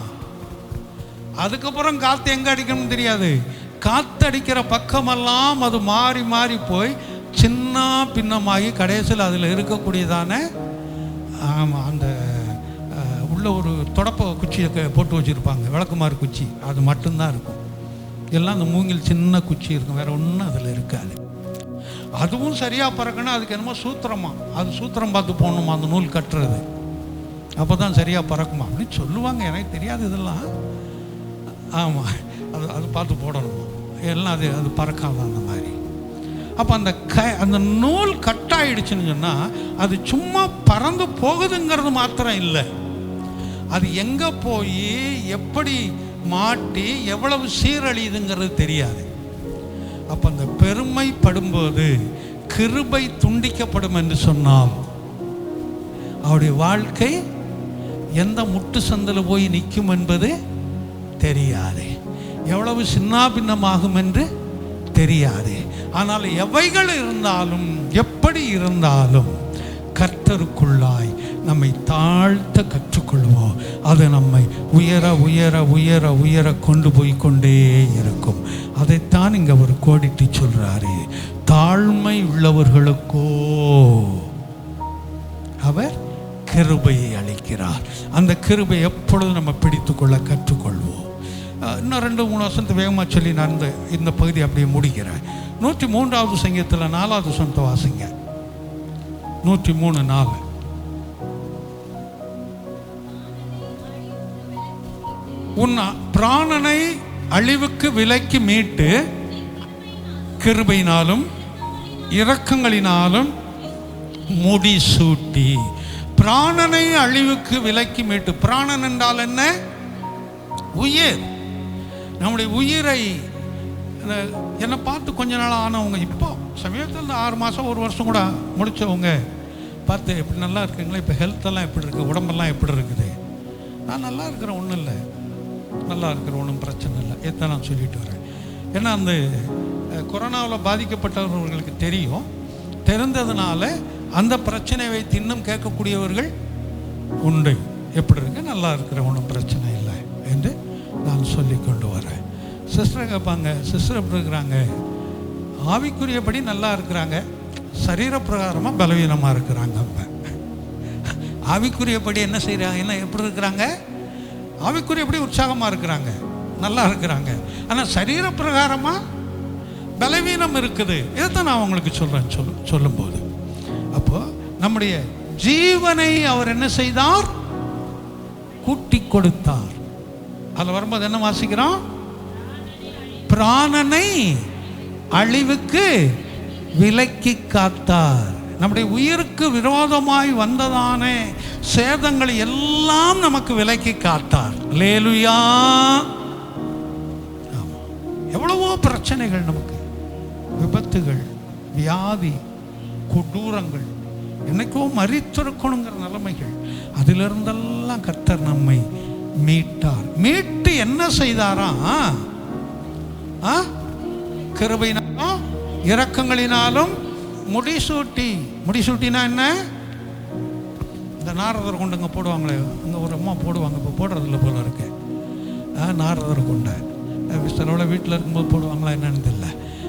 அதுக்கப்புறம் காற்று எங்கே அடிக்கணும்னு தெரியாது. காத்தடிக்கிற பக்கமெல்லாம் அது மாறி மாறி போய் சின்ன பின்னமாகி கடைசியில் அதில் இருக்கக்கூடியதான அந்த உள்ள ஒரு தொடப்ப குச்சியை போட்டு வச்சுருப்பாங்க, விளக்குமாறு குச்சி, அது மட்டும்தான் இருக்கும். எல்லாம் அந்த மூங்கில் சின்ன குச்சி இருக்கும், வேறு ஒன்றும் அதில் இருக்காது. அதுவும் சரியாக பறக்கணும், அதுக்கு என்னமோ சூத்திரமா, அது சூத்திரம் பார்த்து போகணுமா அந்த நூல் கட்டுறது, அப்போ தான் சரியாக பறக்குமா அப்படின்னு சொல்லுவாங்க. எனக்கு தெரியாது இதெல்லாம். ஆமாம், அது பார்த்து போடணுமா, எல்லாம் அது பறக்காது அந்த மாதிரி. அப்போ அந்த நூல் கட்டாயிடுச்சுன்னு சொன்னால் அது சும்மா பறந்து போகுதுங்கிறது மாத்திரம் இல்லை, அது எங்கே போய் எப்படி மாட்டி எவ்வளவு சீரழியுதுங்கிறது தெரியாது. அப்போ அந்த பெருமை படும்போது கிருபை துண்டிக்கப்படும் என்று சொன்னால் அவருடைய வாழ்க்கை எந்த முட்டு சந்தில் போய் நிற்கும் என்பது தெரியாது, எவ்வளவு சின்னாபின்னமாகும் என்று தெரியாது. ஆனால் எவைகள் இருந்தாலும் எப்படி இருந்தாலும் கர்த்தருக்குள்ளாய் நம்மை தாழ்த்த கற்றுக்கொள்வோம். அது நம்மை உயர உயர உயர உயர கொண்டு போய் கொண்டே இருக்கும். அதைத்தான் இங்கே அவர் கோடிட்டு சொல்றாரு. தாழ்மை உள்ளவர்களுக்கோ அவர் கிருபையை அளிக்கிறார். அந்த கிருபை எப்பொழுதும் நம்ம பிடித்துக்கொள்ள கற்றுக்கொள்வோம். இன்னும் 2-3 வசனத்தை வேகமாக சொல்லி நான் இந்த பகுதி அப்படியே முடிக்கிறேன். 103வது சங்கீதத்தில் 4வது வசனத்தை வாசிங்க. 103:4. உன் பிராணனை அழிவுக்கு விலக்கி மீட்டு கிருபையினாலும் இரக்கங்களினாலும் முடிசூட்டி. பிராணனை அழிவுக்கு விலக்கி மீட்டு. பிராணன் என்றால் என்ன? உயிர். நம்முடைய உயிரை என்னை பார்த்து கொஞ்ச நாள் ஆனவங்க, இப்போ சமீபத்தில் 6 மாதம் 1 வருஷம் கூட முடித்தவங்க பார்த்து எப்படி நல்லா இருக்குங்களா, இப்போ ஹெல்த்தெல்லாம் எப்படி இருக்குது, உடம்பெல்லாம் எப்படி இருக்குது? நான் நல்லா இருக்கிறேன், ஒன்றும் இல்லை, நல்லா இருக்கிற ஒன்றும் பிரச்சனை இல்லை, எத்தான் நான் சொல்லிட்டு வரேன். ஏன்னா அந்த கொரோனாவில் பாதிக்கப்பட்டவர்களுக்கு தெரியும், தெரிந்ததுனால அந்த பிரச்சனை வைத்து இன்னும் கேட்கக்கூடியவர்கள் உண்டு. எப்படி இருக்கு? நல்லா இருக்கிற ஒன்றும் பிரச்சனை இல்லை என்று நான் சொல்லி கொண்டு வரேன். சிஸ்டரை கேட்பாங்க, சிஸ்டர் எப்படி இருக்கிறாங்க? ஆவிக்குரியபடி நல்லா இருக்கிறாங்க, சரீரப்பிரகாரமாக பலவீனமாக இருக்கிறாங்க. அவங்க ஆவிக்குரியபடி என்ன செய்கிறாங்க, என்ன எப்படி இருக்கிறாங்க, ஆவிக்குரியபடி உற்சாகமாக இருக்கிறாங்க, நல்லா இருக்கிறாங்க. ஆனால் சரீரப்பிரகாரமாக பலவீனம் இருக்குது. இதைத்தான் நான் உங்களுக்கு சொல்கிறேன் சொல்லும்போது. அப்போது நம்முடைய ஜீவனை அவர் என்ன செய்தார், கூட்டி கொடுத்தார். அதில் வரும்போது என்ன வாசிக்கிறோம், பிராணனை அழிவுக்கு விலக்கி காத்தார். நம்முடைய உயிருக்கு விரோதமாய் வந்ததானே சேதங்களை எல்லாம் நமக்கு விலக்கி காத்தார். அல்லேலூயா. எவ்வளவோ பிரச்சனைகள் நமக்கு, விபத்துகள், வியாதி, கொடூரங்கள், என்னைக்கோ மரித்திருக்கணுங்கிற நிலைமைகள், அதிலிருந்தெல்லாம் கர்த்தர் நம்மை மீட்டார். மீட்டு என்ன செய்தாரா, கிருபையினாலும் இரக்கங்களினாலும் முடிசூட்டி. முடிசூட்டினா என்ன, இந்த நாரதர் கொண்டுங்க போடுவாங்களே, அங்கே ஒரு அம்மா போடுவாங்க, இப்போ போடுறதில்ல போல இருக்கு. நாரதர் கொண்ட சிலவில் வீட்டில் இருக்கும்போது போடுவாங்களா என்னன்னு தெரியல,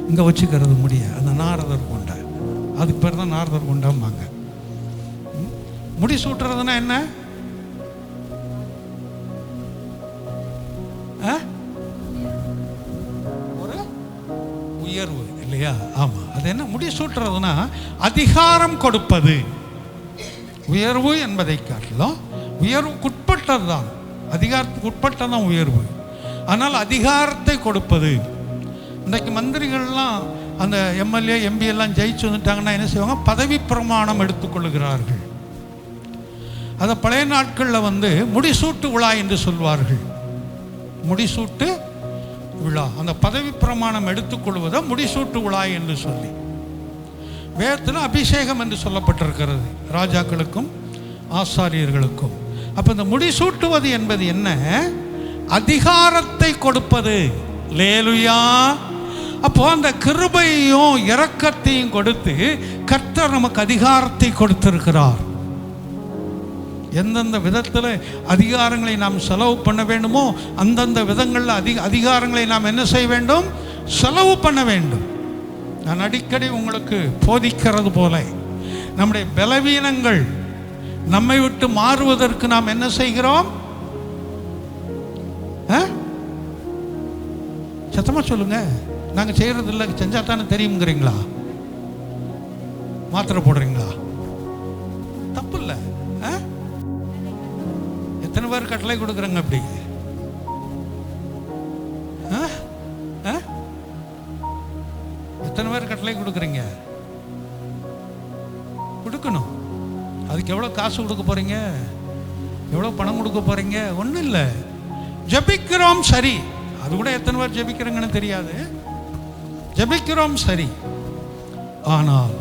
இங்கே வச்சுக்கிறது முடிய அந்த நாரதர் கொண்ட, அதுக்கு பேர் தான் நாரதர் கொண்டாம்பாங்க. முடிசூட்டுறதுனா என்ன, ஒரு உயர்வு இல்லையா? ஆமாம், அது என்ன முடிசூட்டுறதுனா அதிகாரம் கொடுப்பது. உயர்வு என்பதை காட்டிலும் உயர்வுக்குட்பட்டது தான், அதிகாரத்துக்கு உட்பட்டதான் உயர்வு. ஆனால் அதிகாரத்தை கொடுப்பது. இன்றைக்கு மந்திரிகள்லாம் அந்த எம்எல்ஏ எம்பி எல்லாம் ஜெயிச்சு வந்துட்டாங்கன்னா என்ன செய்வாங்க, பதவி பிரமாணம் எடுத்துக்கொள்கிறார்கள். அதை பழைய நாட்களில் முடிசூட்டு விழா என்று சொல்வார்கள். முடிசூட்டு விழா, அந்த பதவி பிரமாணம் எடுத்துக்கொள்வதை முடிசூட்டு விழா என்று சொல்லி, வேதத்தில் அபிஷேகம் என்று சொல்லப்பட்டிருக்கிறது ராஜாக்களுக்கும் ஆசாரியர்களுக்கும். அப்போ இந்த முடிசூட்டுவது என்பது என்ன, அதிகாரத்தை கொடுப்பது. அல்லேலூயா. அப்போ அந்த கிருபையையும் இரக்கத்தையும் கொடுத்து கர்த்தர் நமக்கு அதிகாரத்தை கொடுத்திருக்கிறார். எந்தெந்த விதத்தில் அதிகாரங்களை நாம் செலவு பண்ண வேண்டுமோ அந்தந்த விதங்களில் அதிகாரங்களை நாம் என்ன செய்ய வேண்டும், செலவு பண்ண வேண்டும். நான் அடிக்கடி உங்களுக்கு போதிக்கிறது போல, நம்முடைய பலவீனங்கள் நம்மை விட்டு மாறுவதற்கு நாம் என்ன செய்கிறோம், சத்தமா சொல்லுங்க. நாங்கள் செய்யறது இல்லை, செஞ்சா தானே தெரியுங்கிறீங்களா, மாத்திரை போடுறீங்களா, தப்பு இல்லை. எத்தனை பேர் கட்டளை கொடுக்குறாங்க அப்படி, எத்தனை பேர் கட்டளை கொடுக்குறீங்க, கொடுக்கணும். அதுக்கு எவ்வளோ காசு கொடுக்க போறீங்க, எவ்வளோ பணம் கொடுக்க போறீங்க, ஒன்றும் இல்லை. ஜபிக்கிறோம் சரி, அது கூட எத்தனை பேர் ஜபிக்கிறீங்கன்னு தெரியாது, ஜபிக்கிறோம் சரி. ஆனால்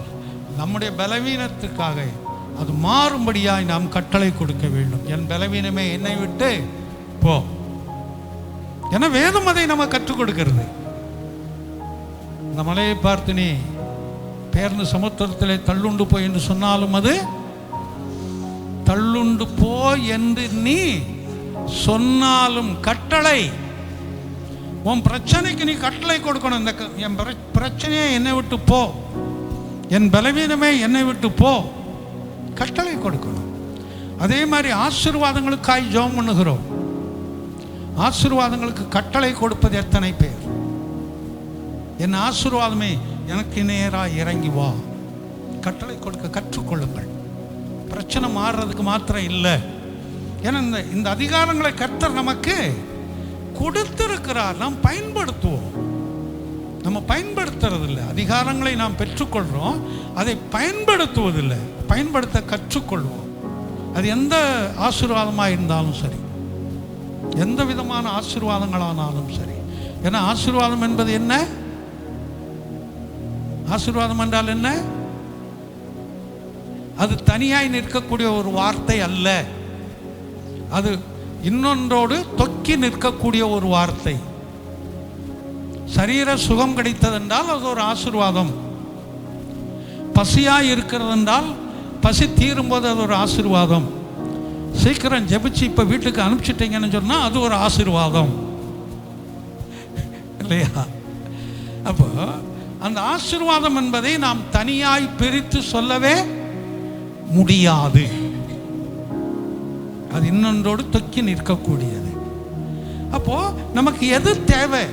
நம்முடைய பலவீனத்துக்காக அது மாறும்படியாய் நாம் கட்டளை கொடுக்க வேண்டும். என் பலவீனமே என்னை விட்டு போ. ஏன்னா வேதம் அதை நம்ம கற்றுக் கொடுக்கிறது. இந்த மலையை பார்த்து நீ பேர்ந்து சமுத்திரத்திலே தள்ளுண்டு போய் என்று சொன்னாலும் அது தள்ளுண்டு போ என்று நீ சொன்னாலும் கட்டளை. உன் பிரச்சனைக்கு நீ கட்டளை கொடுக்கணும். இந்த என் பிரச்சனையே என்னை விட்டு போ, என் பலவீனமே என்னை விட்டு போ, கட்டளை கொடுக்கணும். அதே மாதிரி ஆசீர்வாதங்களுக்காய் ஜெபம் பண்ணுகிறோம். ஆசீர்வாதங்களுக்கு கட்டளை கொடுப்பது எத்தனை பேர்? என் ஆசீர்வாதமே எனக்கு நேராக இறங்கி வா, கட்டளை கொடுக்க கற்றுக்கொள்ளுங்கள். பிரச்சனை மாறுறதுக்கு மாத்திரம் இல்லை. ஏன்னா இந்த அதிகாரங்களை கர்த்தர் நமக்கு கொடுத்திருக்கிறார், நாம் பயன்படுத்துவோம். நம்ம பயன்படுத்துறதில்லை. அதிகாரங்களை நாம் பெற்றுக்கொள்கிறோம், அதை பயன்படுத்துவதில்லை. பயன்படுத்த கற்றுக்கொள்வோம். அது எந்த ஆசீர்வாதமாக இருந்தாலும் சரி, எந்த விதமான ஆசீர்வாதங்களானாலும் சரி. ஏன்னா ஆசீர்வாதம் என்பது என்ன, ஆசீர்வாதம் என்றால் என்ன, அது தனியாய் நிற்கக்கூடிய ஒரு வார்த்தை அல்ல, அது இன்னொன்றோடு தொக்கி நிற்கக்கூடிய ஒரு வார்த்தை. சரீர சுகம் கிடைத்ததென்றால் அது ஒரு ஆசீர்வாதம். பசியாய் இருக்கிறது என்றால் பசி தீரும்போது அது ஒரு ஆசீர்வாதம். சீக்கிரம் ஜெபிச்சு இப்போ வீட்டுக்கு அனுப்பிச்சிட்டீங்கன்னு சொன்னால் அது ஒரு ஆசீர்வாதம் இல்லையா? அப்போ அந்த ஆசீர்வாதம் என்பதை நாம் தனியாய் பிரித்து சொல்லவே முடியாது. அது இன்னொன்றோடு தொக்கி நிற்கக்கூடியது. அப்போ நமக்கு எது தேவை,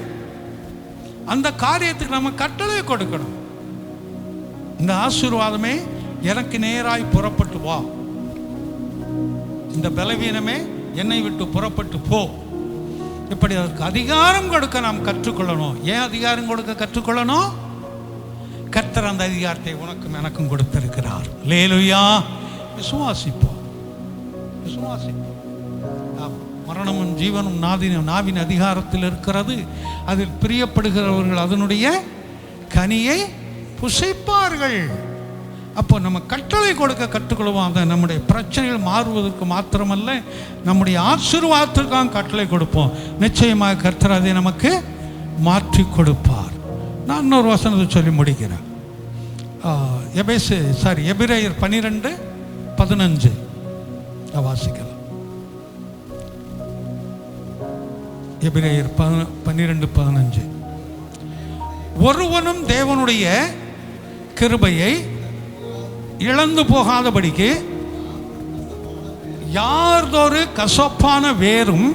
அந்த காரியத்துக்கு நம்ம கட்டளை கொடுக்கணும். இந்த ஆசீர்வாதமே எனக்கு நேராய் புறப்பட்டு வா, இந்த பலவீனமே என்னை விட்டு புறப்பட்டு போ, இப்படி அதற்கு அதிகாரம் கொடுக்க நாம் கற்றுக்கொள்ளணும். ஏன் அதிகாரம் கொடுக்க கற்றுக்கொள்ளணும்? கர்த்தர் அந்த அதிகாரத்தை உனக்கும் எனக்கும் கொடுத்திருக்கிறார். அல்லேலூயா. விசுவாசிப்போம், விசுவாசிப்போம். மரணமும் ஜீவனும் நாவின் அதிகாரத்தில் இருக்கிறது. அதில் பிரியப்படுகிறவர்கள் அதனுடைய கனியை புசிப்பார்கள். அப்போ நம்ம கட்டளை கொடுக்க கற்றுக்கொள்வோம். அந்த நம்முடைய பிரச்சனைகள் மாறுவதற்கு மாத்திரமல்ல, நம்முடைய ஆசீர்வாதத்திற்காக கட்டளை கொடுப்போம். நிச்சயமாக கர்த்தர் அதை நமக்கு மாற்றி கொடுப்பார். நான் இன்னொரு வசனத்தை சொல்லி முடிக்கிறேன். எபிரேயர் 12:15 வாசிக்கலாம். எபிரேயர் 12:15. ஒருவனும் தேவனுடைய கிருபையை இழந்து போகாதபடிக்கு யார்தொரு கசப்பான வேரும்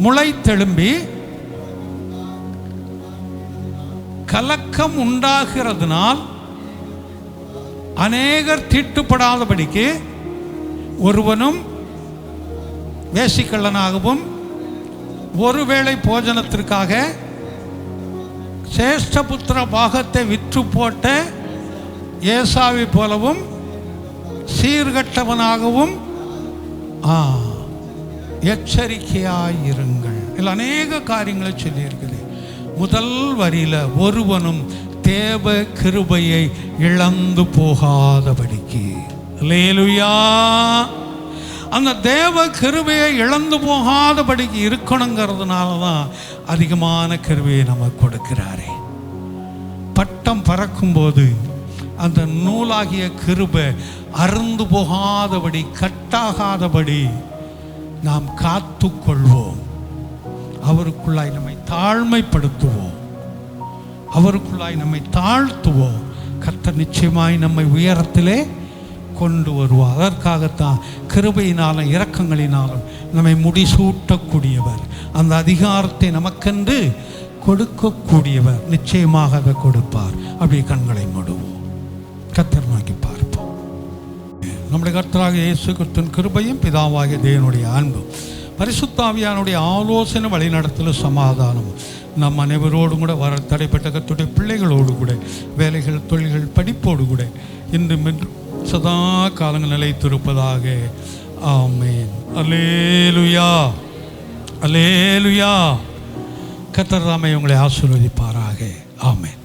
முளைத்தெழும்பி கலக்கம் உண்டாகிறதுனால் அநேகர் தீட்டுப்படாதபடிக்கு ஒருவனும் வேசிக்கள்ளனாகவும் ஒருவேளை போஜனத்திற்காக சேஷ்டபுத்திர பாகத்தை விற்று போட்ட ஏசாவை போலவும் சீர்கட்டவனாகவும் எச்சரிக்கையாயிருங்கள். இதில் அநேக காரியங்களை சொல்லியிருக்குது. முதல் வரியில் ஒருவனும் தேவ கிருபையை இழந்து போகாதபடிக்கு. அல்லேலூயா. அந்த தேவ கிருபையை இழந்து போகாதபடிக்கு இருக்கணுங்கிறதுனால தான் அதிகமான கிருபையை நமக்கு கொடுக்கிறாரே. பட்டம் பறக்கும்போது அந்த நூலாகிய கிருபை அருந்து போகாதபடி, கட்டாகாதபடி நாம் காத்து கொள்வோம். அவருக்குள்ளாய் நம்மை தாழ்மைப்படுத்துவோம், அவருக்குள்ளாய் நம்மை தாழ்த்துவோம். கர்த்தர் நிச்சயமாய் நம்மை உயரத்திலே கொண்டு வருவார். அதற்காகத்தான் கிருபையினாலும் இரக்கங்களினாலும் நம்மை முடிசூட்டக்கூடியவர், அந்த அதிகாரத்தை நமக்கென்று கொடுக்கக்கூடியவர். நிச்சயமாக அதை கொடுப்பார். அப்படி கண்களை மூடுவோம், கர்த்தர் நோக்கி பார்ப்போம். நம்முடைய கர்த்தராகிய இயேசு கிறிஸ்துவின் கிருபையும் பிதாவாகிய தேவனுடைய அன்பும் பரிசுத்த ஆவியானுடைய ஆலோசனை வழிநடத்தலும் சமாதானம் நம் அனைவரோடும் கூட வர தடைப்பட்ட கர்த்தருடைய பிள்ளைகளோடு கூட வேலைகள், தொழில்கள், படிப்போடு கூட இன்றும் சதா காலங்கள் நிலைத்திருப்பதாக. ஆமென். அல்லேலூயா, அல்லேலூயா. கர்த்தர் தாமே உங்களை ஆசீர்வதிப்பாராக. ஆமென்.